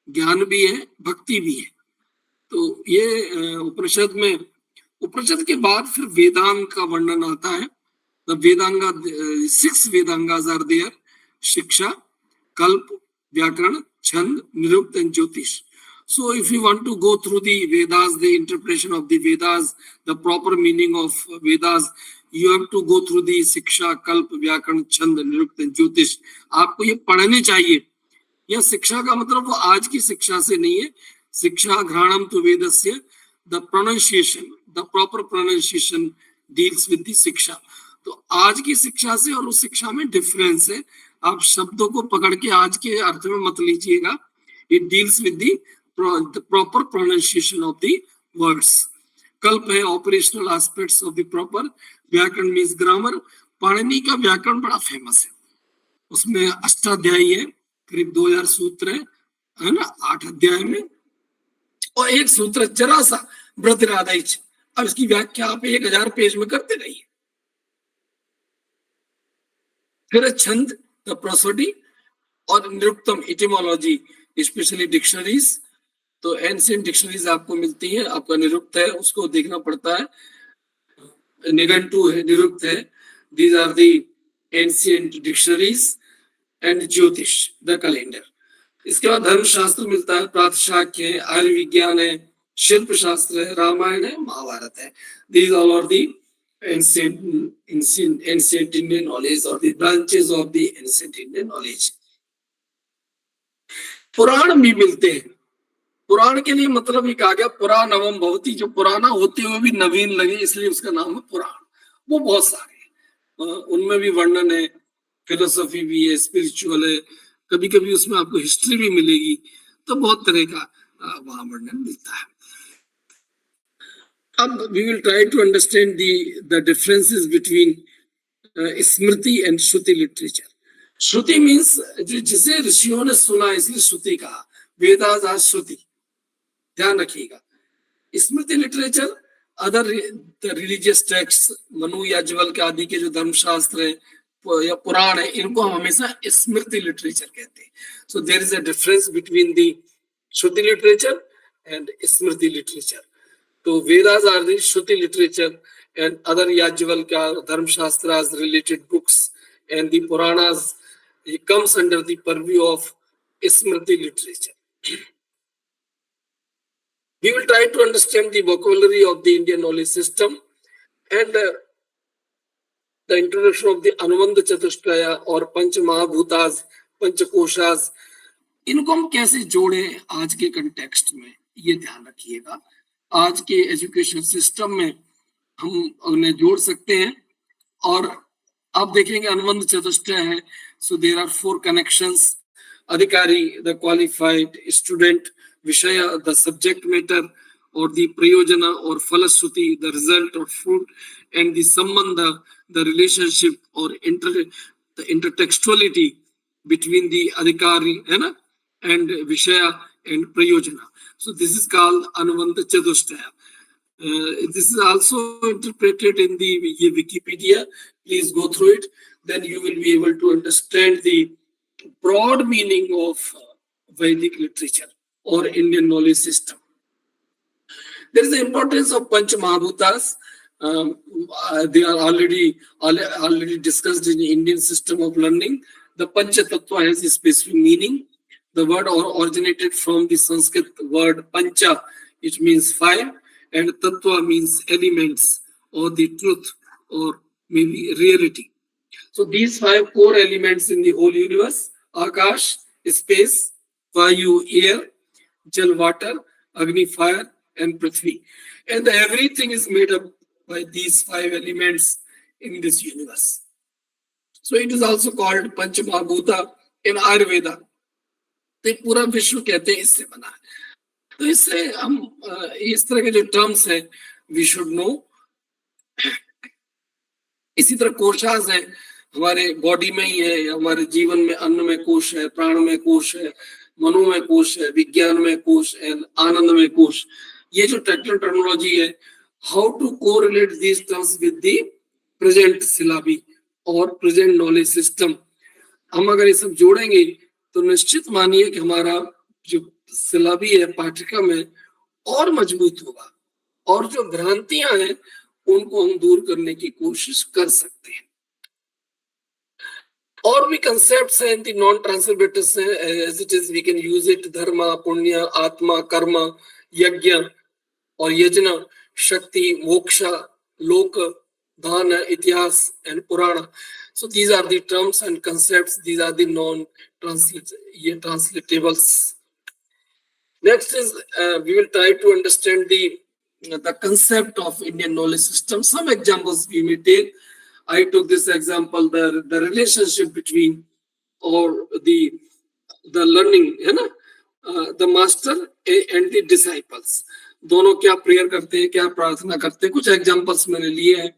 ज्ञान भी है, भक्ति भी है। तो ये उपनिषद में, उपनिषद के बाद फिर वेदांग का वर्णन आता है। द वेदांगा, 6 वेदांगास आर देयर, शिक्षा, कल्प, व्याकरण, छंद, निरुक्त एंड ज्योतिष। So if you want to go through the Vedas, the interpretation of the Vedas, the proper meaning of Vedas, you have to go through the शिक्षा, कल्प, व्याकरण, छंद, निरुक्त एंड ज्योतिष। आपको ये पढ़ने चाहिए। यह शिक्षा का मतलब वो आज की शिक्षा से नहीं है। शिक्षा घ्राणम तु वेदस्य, the pronunciation, the proper pronunciation deals with the शिक्षा। तो आज की शिक्षा से और उस शिक्षा में डिफरेंस है। आप शब्दों को पकड़ के आज के अर्थ में मत लीजिएगा। It deals with the proper pronunciation of the words. कल्प है operational aspects of the proper. व्याकरण मीन्स ग्रामर। पाणिनि का व्याकरण बड़ा फेमस है, उसमें अष्टाध्यायी है, करीब 2000 सूत्र है ना, 8 अध्याय में। और एक सूत्र जरा सा वृद्धिरादैच, अब इसकी व्याख्या आप 1000 पेज में करते रहिए। फिर छंद, द प्रोसोडी, और निरुक्तम इटिमोलॉजी, स्पेशली डिक्शनरीज। तो एंशिएंट डिक्शनरीज आपको मिलती है, आपका निरुक्त है उसको देखना पड़ता है, निघंटु है, निरुक्त है। These are the ancient dictionaries and Jyotish, the calendar. इसके बाद धर्मशास्त्र मिलता है, प्रातशाख्य है, आयुर्विज्ञान है, शिल्प शास्त्र है, रामायण है, महाभारत है। These all are the ancient Indian knowledge or the branches of the ancient Indian knowledge. पुराण भी मिलते हैं। पुराण के लिए मतलब ये कहा गया पुराणवम भवति, जो पुराना होते हुए भी नवीन लगे, इसलिए उसका नाम है पुराण। वो बहुत सारे हैं, उनमें भी वर्णन है, फिलोसफी भी है, स्पिरिचुअल है, कभी कभी उसमें आपको हिस्ट्री भी मिलेगी, तो बहुत तरह का वहां वर्णन मिलता है। अब we will try to understand the differences between Smriti and Shruti literature. Shruti means जिसे ऋषियों ने सुना, इसलिए श्रुति कहा, वेदास आर श्रुति, ध्यान रखिएगा। Smriti literature other religious text, Manu Yajnavalkya आदि के जो धर्मशास्त्र है या पुराण है, इनको हम हमेशा स्मृति लिटरेचर कहते हैं। So there is a difference between the Shruti literature and Smriti literature. तो Vedas are the Shruti literature and other Yajnavalkya Dharmashastras related books, and the Puranas, it comes under the purview of Smriti literature. We will try to understand the vocabulary of the Indian knowledge system and the introduction of the Anuvandha Chatushtaya or Panch Mahabhutas, Panch Koshas. इनको हम कैसे जोड़े आज के context में, ये ध्यान रखिएगा। आज के एजुकेशन सिस्टम में हम उन्हें जोड़ सकते हैं। और आप देखेंगे अनुबंध चतुष्टय है, so there are 4 connections, adhikari the qualified, student vishaya the subject matter, और द प्रयोजना और फलश्रुति द रिजल्ट और fruit, and the sambandha the relationship और इंटरटेक्सुअलिटी बिटवीन द अधिकारी, है ना, and vishaya and prayojana. So this is called anubandha chatushtaya. This is also interpreted in the Wikipedia. Please go through it. Then you will be able to understand the broad meaning of Vedic literature or Indian knowledge system. There is the importance of Panch Mahabhutas. They are already discussed in the Indian system of learning. The Pancha Tattva has a specific meaning. The word originated from the Sanskrit word Pancha, which means 5. And tattva means elements or the truth or maybe reality. So these 5 core elements in the whole universe: Akash, space; Vayu, air; Jal, water; Agni, fire; and Prithvi. And everything is made up by these 5 elements in this universe. So it is also called Panchamahabhuta in Ayurveda. तो पूरा विश्व कहते हैं इससे बना है। तो इससे हम इस तरह के जो टर्म्स है वी शुड नो। इसी तरह कोशास है, हमारे बॉडी में ही है, हमारे जीवन में अन्न में कोश है, प्राण में कोश है, मनो में कोश है, विज्ञान में कोश है, आनंद में कोश। ये जो टेक्निकल टर्मिनोलॉजी है, how to correlate these terms with the present syllabi और प्रेजेंट नॉलेज सिस्टम। हम अगर ये सब जोड़ेंगे तो निश्चित मानिए कि हमारा जो सिलाबी है, पाठ्यक्रम है, और मजबूत होगा, और जो भ्रांतियां हैं उनको हम दूर करने की कोशिश कर सकते हैं। और भी कंसेप्ट्स हैं इन द नॉन ट्रांसलेटर्स हैं, as it is we can use it: dharma, punya, आत्मा, कर्म, यज्ञ और यज्ञ, शक्ति, मोक्ष, lok, daan, itihas and Puran. So these are the terms and concepts. These are the non-translatables. Next is we will try to understand the concept of Indian knowledge system. Some examples we may take. I took this example: the relationship between or the learning, है ना, the master and the disciples. दोनों क्या prayer करते हैं, क्या प्रार्थना करते हैं, कुछ एग्जाम्पल्स मैंने लिए हैं।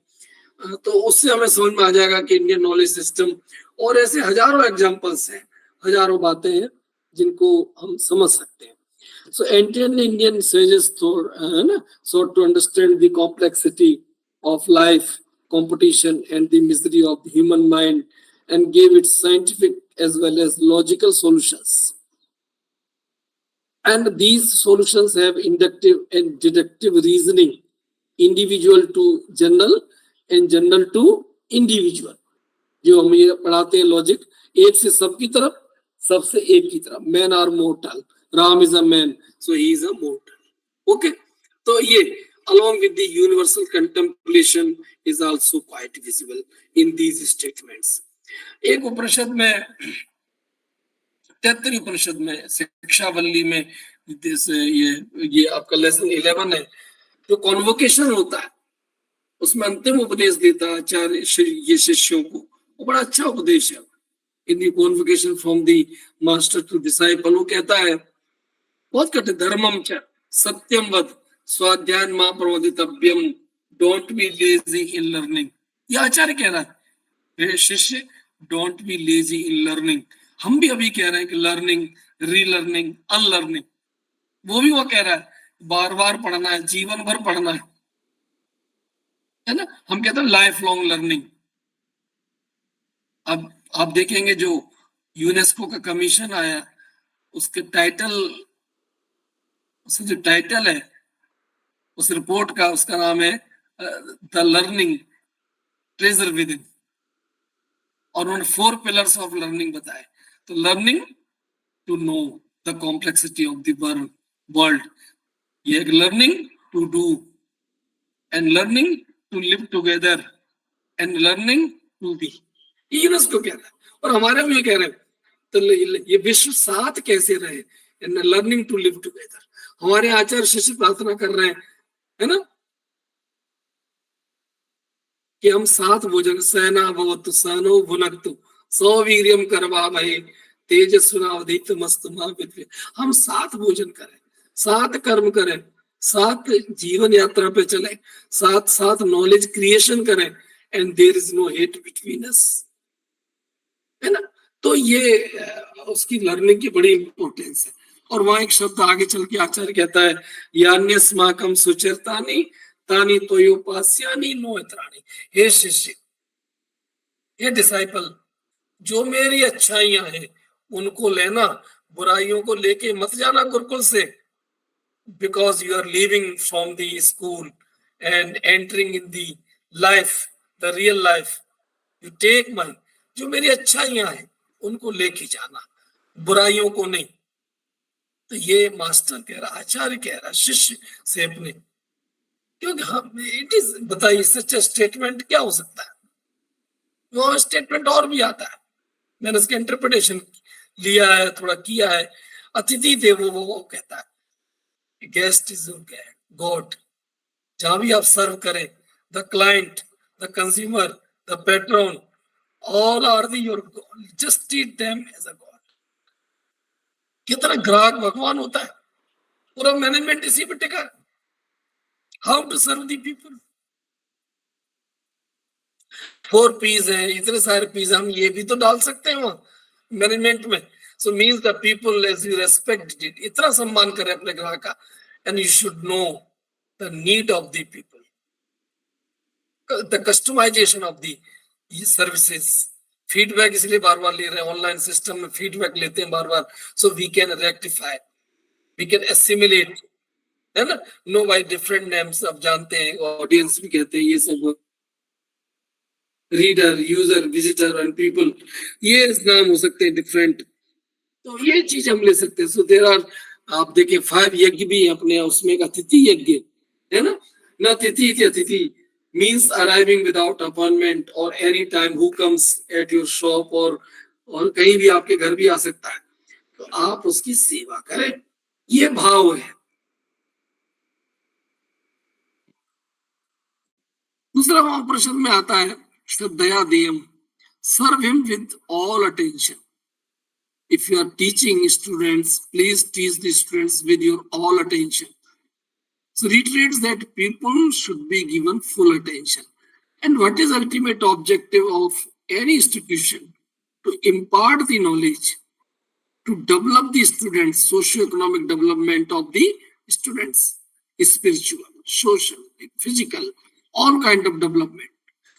तो उससे हमें समझ में आ जाएगा कि इंडियन नॉलेज सिस्टम, और ऐसे हजारों एग्जाम्पल्स हैं, हजारों बातें हैं जिनको हम समझ सकते हैं। So ancient Indian sages sought to understand the complexity of life, competition, and the misery of the human mind, and gave it scientific as well as logical solutions. And these solutions have inductive and deductive reasoning, individual to general and general to individual. जो हम ये पढ़ाते हैं logic, एक से सब की तरफ, सबसे एक की तरफ. Man are mortal, Ram is a man, so he is a mortal. Okay, तो ये along with the universal contemplation is also quite visible in these statements. एक उपनिषद में, 73 उपनिषद में, शिक्षावल्ली में, ये आपका लेसन 11 है, जो कॉन्वोकेशन होता है उसमें अंतिम उपदेश देता है आचार्य ये शिष्यों को, वो बड़ा अच्छा उपदेश है. In the convocation from the master to disciple, वो कहता है बहुत कठिन, धर्मम च सत्यम वद स्वाध्याय मां प्रवोदितव्यम, don't be lazy in learning. ये आचार्य कह रहा है, शिष्य don't be lazy in learning. हम भी अभी कह रहे हैं कि लर्निंग, रीलर्निंग, अनलर्निंग, वो भी वो कह रहा है बार बार पढ़ना है, जीवन भर पढ़ना है ना. हम कहते हैं लाइफ लॉन्ग लर्निंग. अब आप देखेंगे जो यूनेस्को का कमीशन आया, उसके टाइटल, उसका जो टाइटल है उस रिपोर्ट का, उसका नाम है द लर्निंग ट्रेजर विद इन, और उन्होंने 4 पिलर्स ऑफ लर्निंग बताए. तो learning to know the complexity of the world, ये एक learning to do, and learning to live together, and learning to be. UNESCO कह रहा है और हमारे भी कह रहे हैं. तो ये विश्व साथ कैसे रहे, and learning to live together. हमारे आचार्य शिष्य प्रार्थना कर रहे हैं, है ना, कि हम साथ भोजन, सेना भवतु सहनो भुनक्तु सौवीर्यम करवावहै तेजस्विनावधीतमस्तु मा विद्विषावहै. हम साथ भोजन करें, साथ कर्म करें, साथ जीवन यात्रा पे चले, साथ साथ नॉलेज क्रिएशन करें, and there is no hate between us, है ना. तो ये उसकी लर्निंग की बड़ी इंपॉर्टेंस है. और वहां एक शब्द आगे चल के आचार्य कहता है, यान्यस्माकं सुचरितानि तानि त्वयोपास्यानि नो इतराणि. हे शिष्य, हे डिसाइपल, जो मेरी अच्छाइयां हैं उनको लेना, बुराइयों को लेके मत जाना गुरुकुल से. Because you are living from the school and entering in the life, the real life. You take my, जो मेरी अच्छाइयां हैं उनको लेके जाना, बुराइयों को नहीं. तो ये मास्टर कह रहा, आचार्य कह रहा शिष्य से अपने, क्योंकि हम इट इज, बताइए सच स्टेटमेंट क्या हो सकता है. वो स्टेटमेंट और भी आता है, मैंने इसका इंटरप्रिटेशन लिया है, थोड़ा किया है. अतिथि देवो वो कहता है, गेस्ट इज गॉड. जहां भी आप सर्व करें, the client, the consumer, the Patreon, all are the your God. Just treat them as a God. कितना ग्राहक भगवान होता है, पूरा मैनेजमेंट इसी पे टिका. How to serve the people. 4 P's हैं, इतने सारे P's, हम ये भी तो डाल सकते हैं वहां मैनेजमेंट में. So means the people as you respect it, इतना सम्मान करें अपने ग्राहक का, and you should know the need of the people, the customisation of the services. Feedback इसलिए बार बार ले रहे हैं, ऑनलाइन सिस्टम में फीडबैक लेते हैं बार बार, so we can rectify, we can assimilate, है ना. नो बाय डिफरेंट नेम्स, अब जानते हैं, ऑडियंस भी कहते हैं ये सब, reader, user, visitor and people, ये नाम हो सकते हैं डिफरेंट. तो ये चीज हम ले सकते हैं. सो देयर आर, आप देखिए 5 यज्ञ भी अपने, उसमें एक अतिथि यज्ञ है ना. न तिथि अतिथि means arriving without appointment or any time, who comes at your shop, और कहीं भी आपके घर भी आ सकता है, तो आप उसकी सेवा करें, ये भाव है. दूसरा वहां प्रश्न में आता है, श्रद्धया देयम, serve him with all attention. If you are teaching students, please teach the students with your all attention. So reiterates that people should be given full attention. And what is ultimate objective of any institution? To impart the knowledge. to develop the students, socio-economic development of the students, spiritual, social, physical, all kind of development.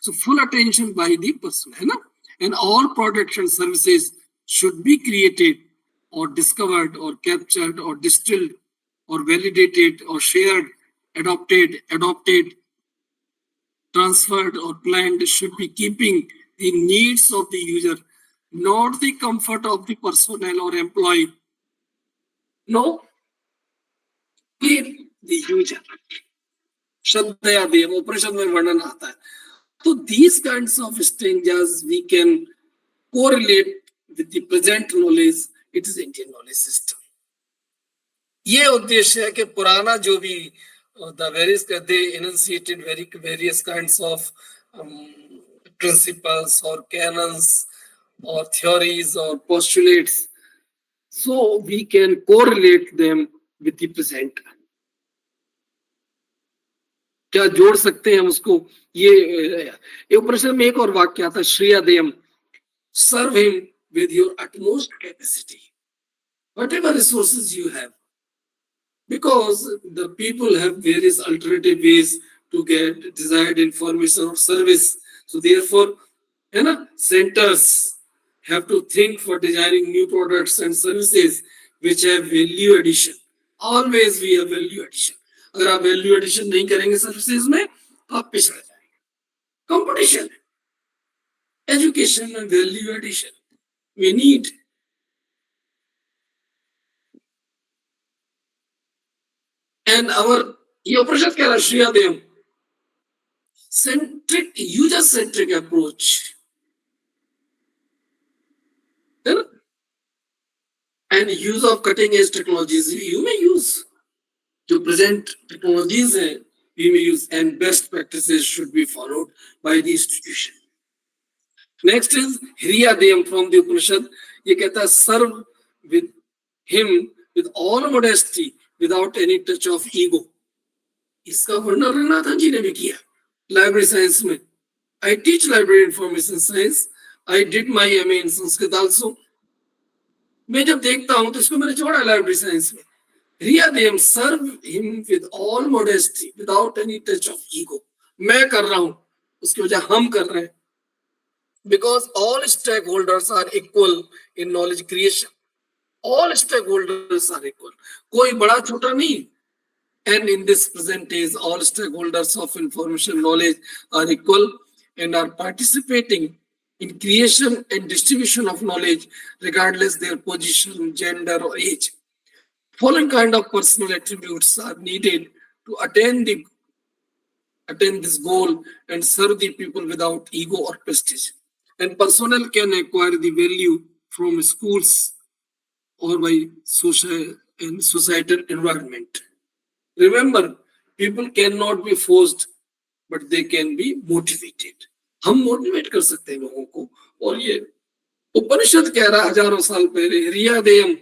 So full attention by the person, है ना? And all products and services should be created or discovered or captured or distilled or validated or shared, adopted, transferred or planned should be keeping the needs of the user, not the comfort of the personnel or employee. No, keep the user. Shraddhaya Dev, operation में वर्णन आता है. So these kinds of strangers we can correlate with the present knowledge. It is Indian knowledge system. ये उद्देश्य है कि पुराना जो भी the various they enunciated various kinds of principles or canons or theories or postulates, so we can correlate them with the present. क्या जोड़ सकते हैं हम उसको? ये ऑपरेशन में एक और वाक्य आता है, Shreya देयम, serve him with your utmost capacity, whatever resources you have, because the people have various alternative ways to get desired information or service. So therefore, centers have to think for designing new products and services which have value addition. Always we have value addition. अगर आप value addition नहीं करेंगे services में तो आप पिछड़ जाएंगे. Competition, education में value addition we need. And our ये ऑपरेशन कह रहा श्रेया देव, centric, user centric approach, and use of cutting edge technologies you may use. जो present technologies हैं we may use, and best practices should be followed by the institution. Next is Hriya Deyam from the Upanishad. ये कहता है serve with him with all modesty without any touch of ego. इसका वर्णन रंगनाथन जी ने भी किया library science में. I teach library information science. I did my MA in Sanskrit also. मैं जब देखता हूँ तो इसको मैंने जोड़ा लाइब्रेरी साइंस में. Hriya Deyam, serve him with all modesty without any touch of ego. मैं कर रहा हूँ उसकी वजह हम कर रहे हैं. Because all stakeholders are equal in knowledge creation. All stakeholders are equal. कोई बड़ा छोटा नहीं. And in this present age, all stakeholders of information knowledge are equal and are participating in creation and distribution of knowledge regardless their position, gender or age. Following kind of personal attributes are needed to attain this goal and serve the people without ego or prestige. And personnel can acquire the value from schools or by social and societal environment. Remember, people cannot be forced, but they can be motivated. हम motivate कर सकते हैं लोगों को. और ये उपनिषद कह रहा हजारों साल पहले, हृया देयम,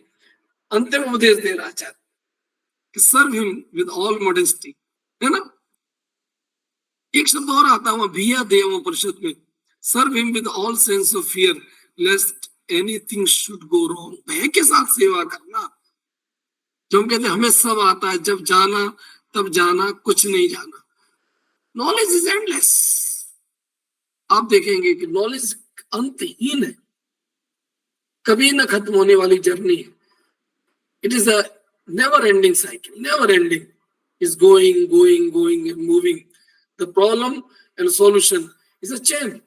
अंतिम उपदेश दे रहा चाहता कि serve him with all modesty, है ना. एक शब्द और आता है भिया देयम उपनिषद में, serve him with all sense of fear lest anything should go wrong. भय के साथ सेवा करना. जो हम कहते हैं हमें सब आता है, जब जाना तब जाना, कुछ नहीं जाना. Knowledge is endless. आप देखेंगे कि नॉलेज अंतहीन है, कभी न खत्म होने वाली जर्नी है. It is a never ending cycle, never ending, is going going going and moving. The problem and solution is a chain,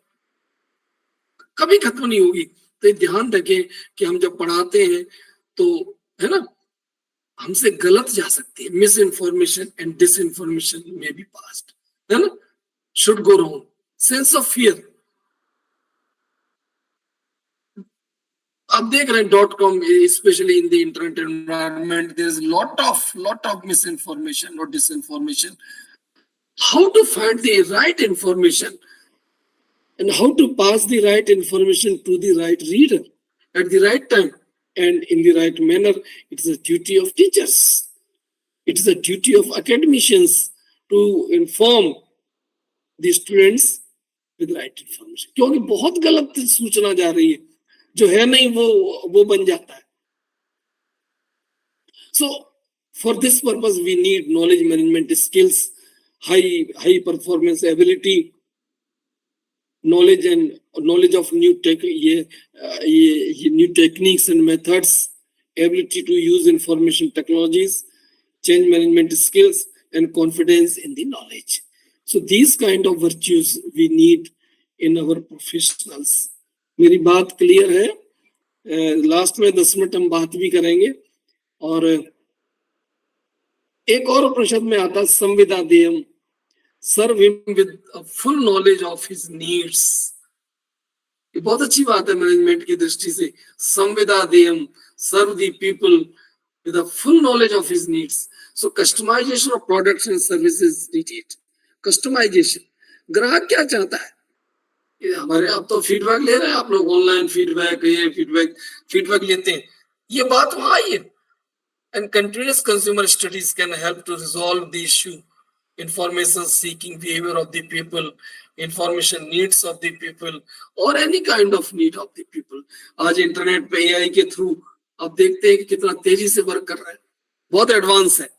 कभी खत्म नहीं होगी. तो ध्यान रखें कि हम जब पढ़ाते हैं तो, है ना, हमसे गलत जा सकती है. Mis information and dis information में बी पास्ड, है ना, should go wrong. Sense of fear, आप देख रहे हैं .com, specially in the internet environment, there is lot of misinformation or disinformation. How to find the right information and how to pass the right information to the right reader at the right time and in the right manner, it is a duty of teachers. It is a duty of academicians to inform the students with right information. क्योंकि बहुत गलत सूचना जा रही है, जो है नहीं वो बन जाता है. So for this purpose we need knowledge management skills, high performance ability, knowledge of new new techniques and methods, ability to use information technologies, change management skills, and confidence in the knowledge. So these kind of virtues we need in our professionals. मेरी बात clear है? Last में 10 minute हम बात भी करेंगे। और एक और प्रश्न में आता है संविदादेयम, serve him with a full knowledge of his needs. ये बहुत अच्छी बात है मैनेजमेंट की दृष्टि से। संविदादेयम, serve the people with a full knowledge of his needs. So customization of products and services needed. Customization, ग्राहक क्या चाहता है? ये हमारे आप तो फीडबैक ले रहे हैं, आप लोग ऑनलाइन फीडबैक, ये फीडबैक लेते हैं, ये बात वहां आई है। And continuous consumer studies can help to resolve the issue. Information seeking behavior of the people, information needs of the people, or any kind of need of the people. आज internet पे AI के through आप देखते हैं कि कितना तेजी से वर्क कर रहा है, बहुत एडवांस है।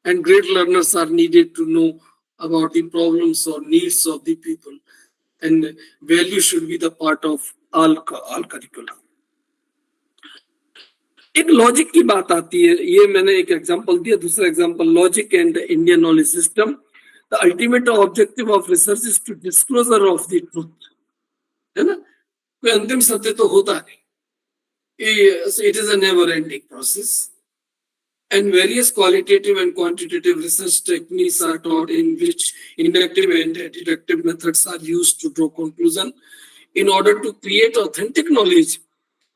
And great learners are needed to know about the problems or needs of the people, and value should be the part of all curriculum. एक लॉजिक की बात आती है, ये मैंने एक एग्जांपल दिया। दूसरा example, logic and Indian knowledge system. The ultimate objective of research is to disclosure of the truth, है ना? कोई अंतिम सत्य तो होता नहीं, it is a never ending process, and various qualitative and quantitative research techniques are taught in which inductive and deductive methods are used to draw conclusion in order to create authentic knowledge.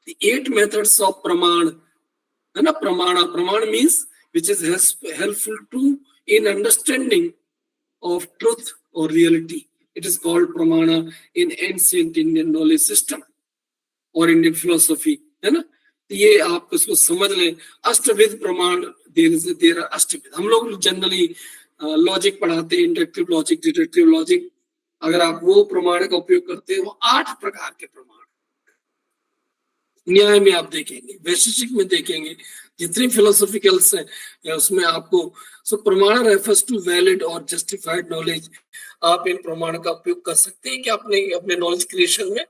The 8 methods of praman, है ना? Praman means which is helpful to in understanding of truth or reality. It is called pramana in ancient Indian knowledge system or Indian philosophy, है ना? ये आप इसको समझ लें। अष्टविध प्रमाण, there are अष्टविध। हम लोग जनरली लॉजिक पढ़ाते हैं, इंडक्टिव लॉजिक, डिडक्टिव लॉजिक। अगर आप वो प्रमाण का उपयोग करते हैं, वो 8 प्रकार के प्रमाण, न्याय में आप देखेंगे, वैशेषिक में देखेंगे, जितनी फिलोसॉफिकल्स हैं उसमें आपको। सो प्रमाण रेफर्स टू वैलिड और जस्टिफाइड नॉलेज। आप इन प्रमाण का उपयोग कर सकते हैं कि अपने नॉलेज क्रिएशन में,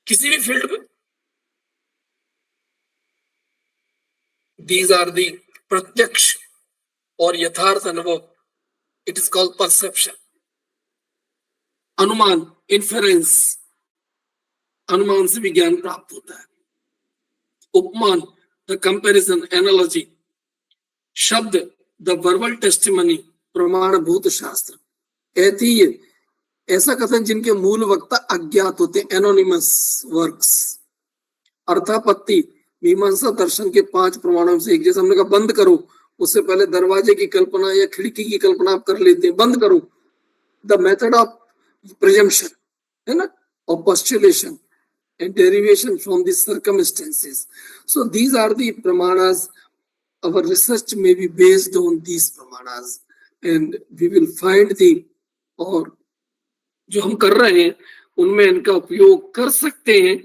किसी भी फील्ड में। दीज आर दी प्रत्यक्ष और यथार्थ अनुभव, इट इज कॉल्ड परसेप्शन। अनुमान, इन्फेरेंस, अनुमान से भी ज्ञान प्राप्त होता है। उपमान, द कंपैरिजन, एनालॉजी। शब्द, द वर्बल टेस्टिमनी, प्रमाणभूत शास्त्र। ऐतिह्य, ऐसा कथन जिनके मूल वक्ता अज्ञात होते, एनोनिमस वर्क्स। अर्थापत्ति, मीमांसा दर्शन के 5 प्रमाणों से एक। जैसे हमने कहा बंद करो, उससे पहले दरवाजे की कल्पना या खिड़की की कल्पना आप कर लेते हैं, बंद करो। द मेथड ऑफ presumption, है ना, or postulation and derivation from the circumstances. So these are the pramanas. Our research may be based on these pramanas, and we will find the, और जो हम कर रहे हैं उनमें इनका उपयोग कर सकते हैं।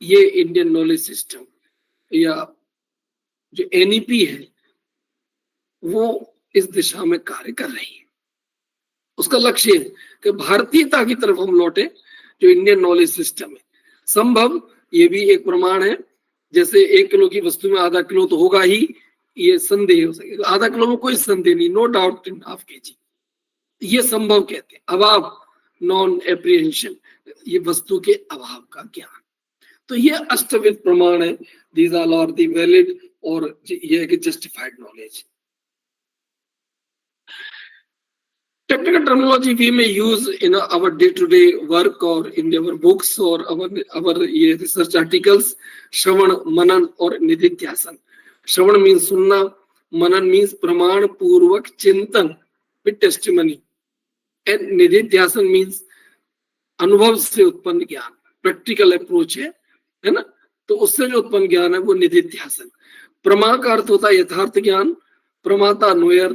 ये इंडियन नॉलेज सिस्टम या जो NEP है वो इस दिशा में कार्य कर रही है। उसका लक्ष्य है कि भारतीयता की तरफ हम लौटे, जो इंडियन नॉलेज सिस्टम है। संभव, ये भी एक प्रमाण है। जैसे 1 किलो की वस्तु में आधा किलो तो होगा ही, ये संदेह हो सके, आधा किलो में कोई संदेह नहीं, no doubt in half kg, ये संभव कहते हैं। अभाव, नॉन एप्रीहेंशन, ये वस्तु के अभाव का ज्ञान। तो ये अष्टविध प्रमाण है। These all are the valid, और ये है कि justified knowledge. Technical terminology we may use in our day-to-day work or in our books or our research articles. Shravan, Manan और निधिध्यासन। Shravan means सुनना, Manan means प्रमाण पूर्वक चिंतन with testimony, and निधिध्यासन means अनुभव से उत्पन्न ज्ञान, प्रैक्टिकल अप्रोच है ना? तो उससे जो उत्पन्न ज्ञान है वो निधिध्यासन। प्रमा का अर्थ होता है यथार्थ ज्ञान, प्रमाता नोयर,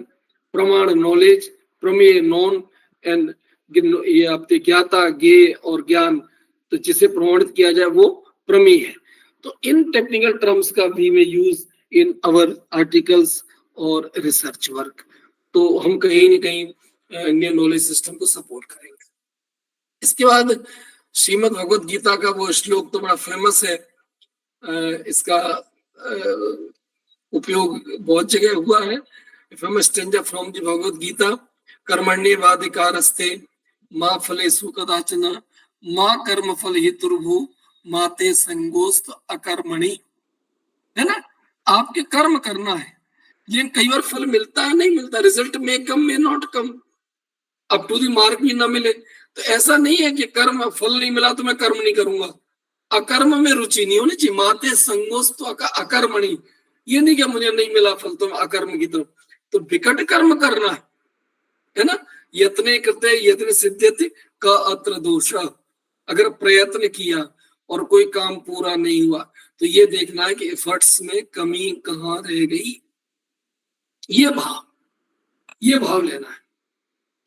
प्रमाण नॉलेज, प्रमेय नॉन, एंड ये आपके ज्ञाता ज्ञेय और ज्ञान, तो जिसे प्रमाणित किया जाए वो प्रमेय है। तो इन टेक्निकल टर्म्स का वी में यूज in our articles और रिसर्च वर्क। तो हम कहीं न कहीं इंडियन नॉलेज सिस्टम को सपोर्ट करेंगे। इसके बाद श्रीमद् भगवत गीता का वो श्लोक तो बड़ा फेमस है, इसका उपयोग बहुत जगह हुआ है। Famous stanza from the Bhagavad Gita, कर्मण्येवाधिकारस्ते मा फलेषु कदाचन मा कर्म फल हेतुर्भु मा ते संगोस्त अकर्मणि। है ना, आपके कर्म करना है, लेकिन कई बार फल मिलता है, नहीं मिलता, रिजल्ट में कम में not come, up to the mark भी ना मिले। तो ऐसा नहीं है कि कर्म फल नहीं मिला तो मैं कर्म नहीं करूंगा, अकर्म में रुचि नहीं होनी चाहिए। माते संगोस्त अकर्मणि, ये नहीं कि मुझे नहीं मिला फल तो अकर्म की तरफ, तो विकट कर्म करना है ना। यत्ने कृते यत्न सिद्ध्यति का अत्र दोष, अगर प्रयत्न किया और कोई काम पूरा नहीं हुआ तो ये देखना है कि एफर्ट्स में कमी कहाँ रह गई, ये भाव लेना है।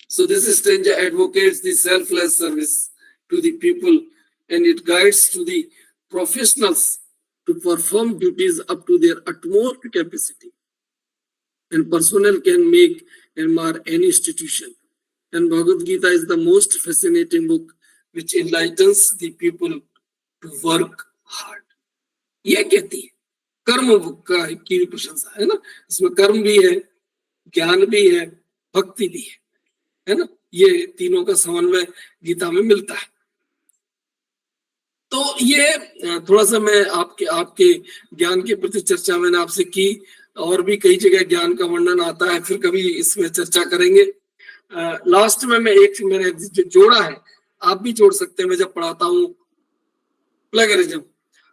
So this stanza advocates the selfless service to the people and it guides to the professionals to perform duties up to their utmost capacity. And personnel can make and mar any institution. And Bhagavad Gita is the most fascinating book which enlightens the people to work hard. ये कहती है कर्म की भी प्रशंसा है ना, इसमें कर्म भी है, ज्ञान भी है, भक्ति भी है ना, ये तीनों का समन्वय गीता में मिलता है। तो ये थोड़ा सा मैं आपके ज्ञान के प्रति चर्चा मैंने आपसे की, और भी कई जगह ज्ञान का वर्णन आता है, फिर कभी इसमें चर्चा करेंगे। लास्ट में मैंने जोड़ा है, आप भी जोड़ सकते हैं, मैं जब पढ़ाता हूँ plagiarism.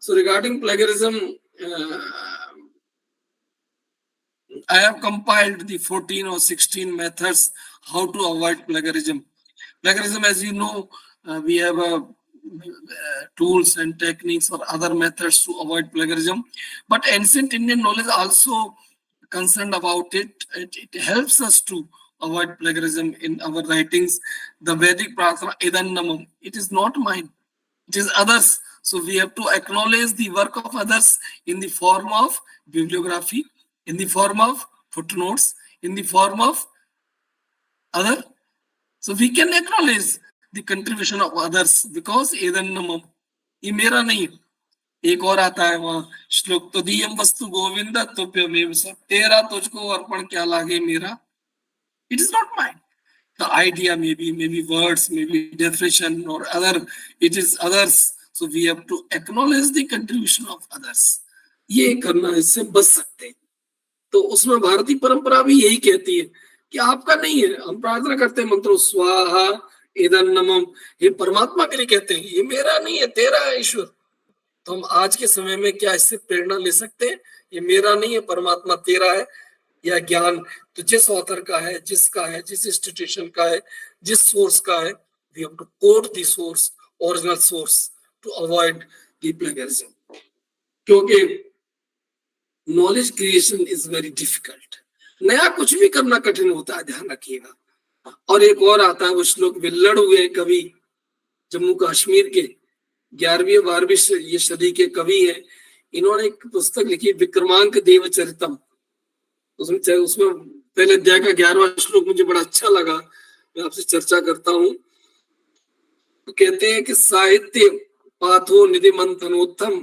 So regarding plagiarism I have compiled the 14 or 16 methods how to avoid plagiarism. Plagiarism, as you know, we have tools and techniques or other methods to avoid plagiarism. But ancient Indian knowledge also concerned about it. It helps us to avoid plagiarism in our writings. The Vedic Prarthana Idannamam, it is not mine, it is others. So we have to acknowledge the work of others in the form of bibliography, in the form of footnotes, in the form of other. So we can acknowledge the contribution of others because edannamam, ये मेरा नहीं। एक और आता है वहां श्लोक, तो दियम वस्तु गोविंद तुभ्यमेव सब, तेरा तुझको अर्पण क्या लागे मेरा। It is not mine. The idea maybe words, maybe definition or other, it is others. So we have to acknowledge the contribution of others. ये करना, इससे बच सकते हैं। तो उसमें भारतीय परंपरा भी यही कहती है कि आपका नहीं है। हम प्रार्थना करते हैं मंत्रों स्वाहा इदन्नमम, ये परमात्मा के लिए कहते हैं, ये मेरा नहीं है, तेरा है ईश्वर। तो हम आज के समय में क्या इससे प्रेरणा ले सकते हैं, ये मेरा नहीं है, परमात्मा तेरा है। या ज्ञान तो जिस ऑथर का है, जिसका है, जिस इंस्टीट्यूशन का है, जिस सोर्स का है, we have to quote the source, original source, to avoid the plagiarism. क्योंकि knowledge creation is very difficult, नया कुछ भी करना कठिन होता है, ध्यान रखिएगा। और एक और आता है वो श्लोक, विल्लड़ हुए कवि जम्मू कश्मीर के 11वीं 12वीं ये सदी के कवि हैं, इन्होंने एक पुस्तक लिखी विक्रमांक देवचरितम। उसमें पहले अध्याय का 11वां श्लोक मुझे बड़ा अच्छा लगा, मैं आपसे चर्चा करता हूँ। तो कहते हैं कि साहित्य पाथो निधि मंथनोत्तम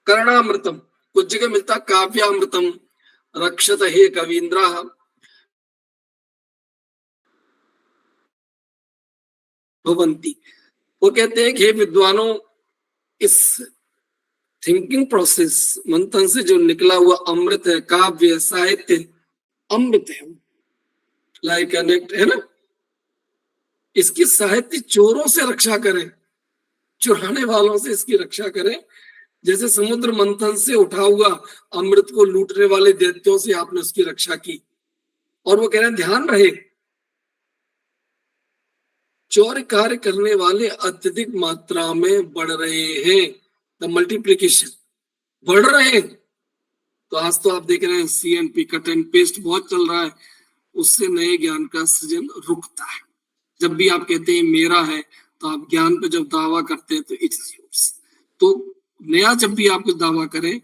कर्णामृतम, कुछ जगह मिलता काव्यामृतम रक्षत हे कवींद्रा, भवंती। वो कहते हैं कि विद्वानों, इस थिंकिंग प्रोसेस मंथन से जो निकला हुआ अमृत है, काव्य साहित्य अमृत है, लाइक अनेक्ट है ना, इसकी साहित्य चोरों से रक्षा करें, चुराने वालों से इसकी रक्षा करें। जैसे समुद्र मंथन से उठा हुआ अमृत को लूटने वाले दैत्यों से आपने उसकी रक्षा की। और वो कह रहे हैं ध्यान रहे, चौर्य कार्य करने वाले अत्यधिक मात्रा में बढ़ रहे हैं, द मल्टीप्लिकेशन बढ़ रहे हैं। तो आज तो आप देख रहे हैं CNP कट एंड पेस्ट बहुत चल रहा है, उससे नए ज्ञान का सृजन रुकता है। जब भी आप कहते हैं मेरा है, तो आप ज्ञान पे जब दावा करते हैं तो इट्स योर्स। तो नया जब भी आप कुछ दावा करें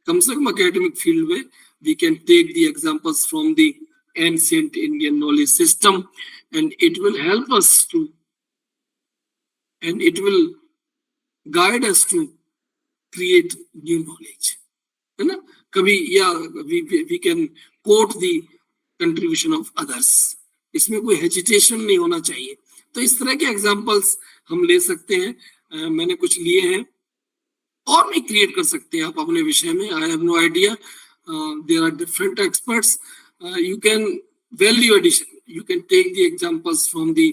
कम से कम academic field में we can take the examples from the ancient Indian knowledge system, and it will help us to, and it will guide us to create new knowledge, है ना? कभी या we can quote the contribution of others, इसमें कोई hesitation नहीं होना चाहिए। तो इस तरह के एग्जांपल्स हम ले सकते हैं, मैंने कुछ लिए हैं, और भी क्रिएट कर सकते हैं आप अपने विषय में। I have no idea, there are different experts, you can value addition, you can take the examples from the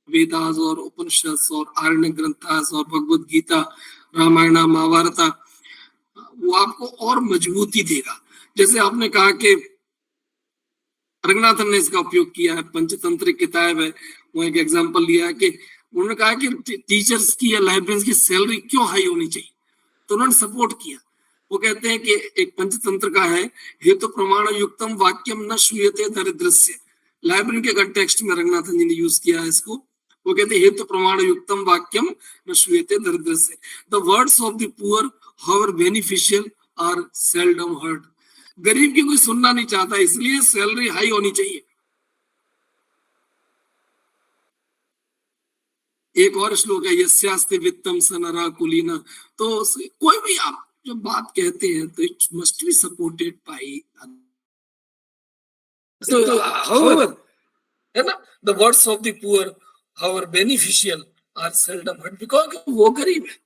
Vedas और उपनिषद्स और आरण्य ग्रंथास और भगवद गीता, रामायण, महाभारत, वो आपको और मजबूती देगा। जैसे आपने कहा कि रंगनाथन ने इसका उपयोग किया है, पंचतंत्र किताब है, वो एक एग्जांपल लिया कि उन्होंने कहा कि टीचर्स की या लाइब्रेरियंस की सैलरी क्यों हाई होनी चाहिए, तो उन्होंने सपोर्ट किया। वो कहते हैं कि एक पंचतंत्र का है, हेतु प्रमाण युक्तम वाक्यम न श्रूयते दरिद्रस्य, लाइब्रेरी के कंटेक्स्ट में रंगनाथन जी ने यूज किया है इसको। वो कहते हैं हेतु प्रमाण युक्तम वाक्यम न श्रूयते दरिद्रस्य, the words of the poor however beneficial are seldom heard. गरीब की कोई सुनना नहीं चाहता, इसलिए सैलरी हाई होनी चाहिए। एक और श्लोक है, यस्यास्ति वित्तम स नरा कुलीना, तो कोई भी आप जो बात कहते हैं तो it must be supported by, however, है ना, the words of the poor however beneficial are seldom heard, because वो गरीब है,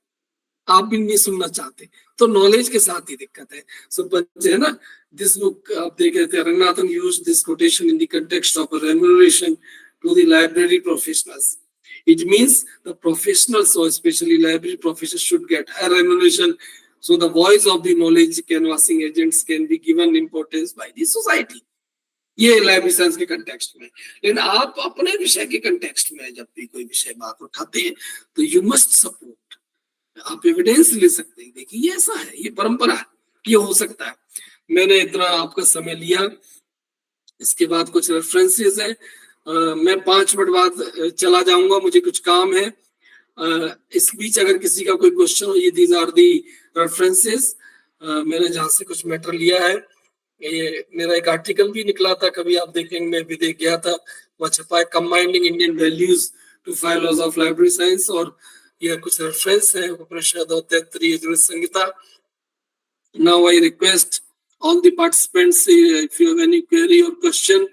आप भी नहीं सुनना चाहते। तो नॉलेज के साथ ही दिक्कत है। सो है ना, दिस बुक आप देख रहे थे, Ranganathan use this quotation in the context of remuneration to the library professionals. It means the professionals, so especially library professionals, should get higher remuneration, so the voice of the knowledge canvassing agents can be given importance by the society. ये library science के context में। लेकिन आप अपने विषय के context में जब भी कोई विषय बात उठाते हैं तो यू मस्ट सपोर्ट, आप एविडेंस ले सकते हैं, देखिए ये ऐसा है, ये परंपरा है, ये हो सकता है। मैंने इतना आपका समय लिया, इसके बाद कुछ रेफरेंसेस है, मैं 5 मिनट बाद चला जाऊंगा, मुझे कुछ काम है। इस बीच अगर किसी का कोई क्वेश्चन हो, ये दीज आर दी रेफरेंसेस, मैंने जहां से कुछ मैटर लिया है। ये मेरा एक आर्टिकल भी निकला था, कभी आप देखेंगे, मैं विदेश गया था, वह छपा है, combining Indian values to 5 laws of library science, और ये कुछ रेफरेंस है, उपनिषद और Taittiriya Yajurveda Samhita. Now I request all the participants, if you have any query or question,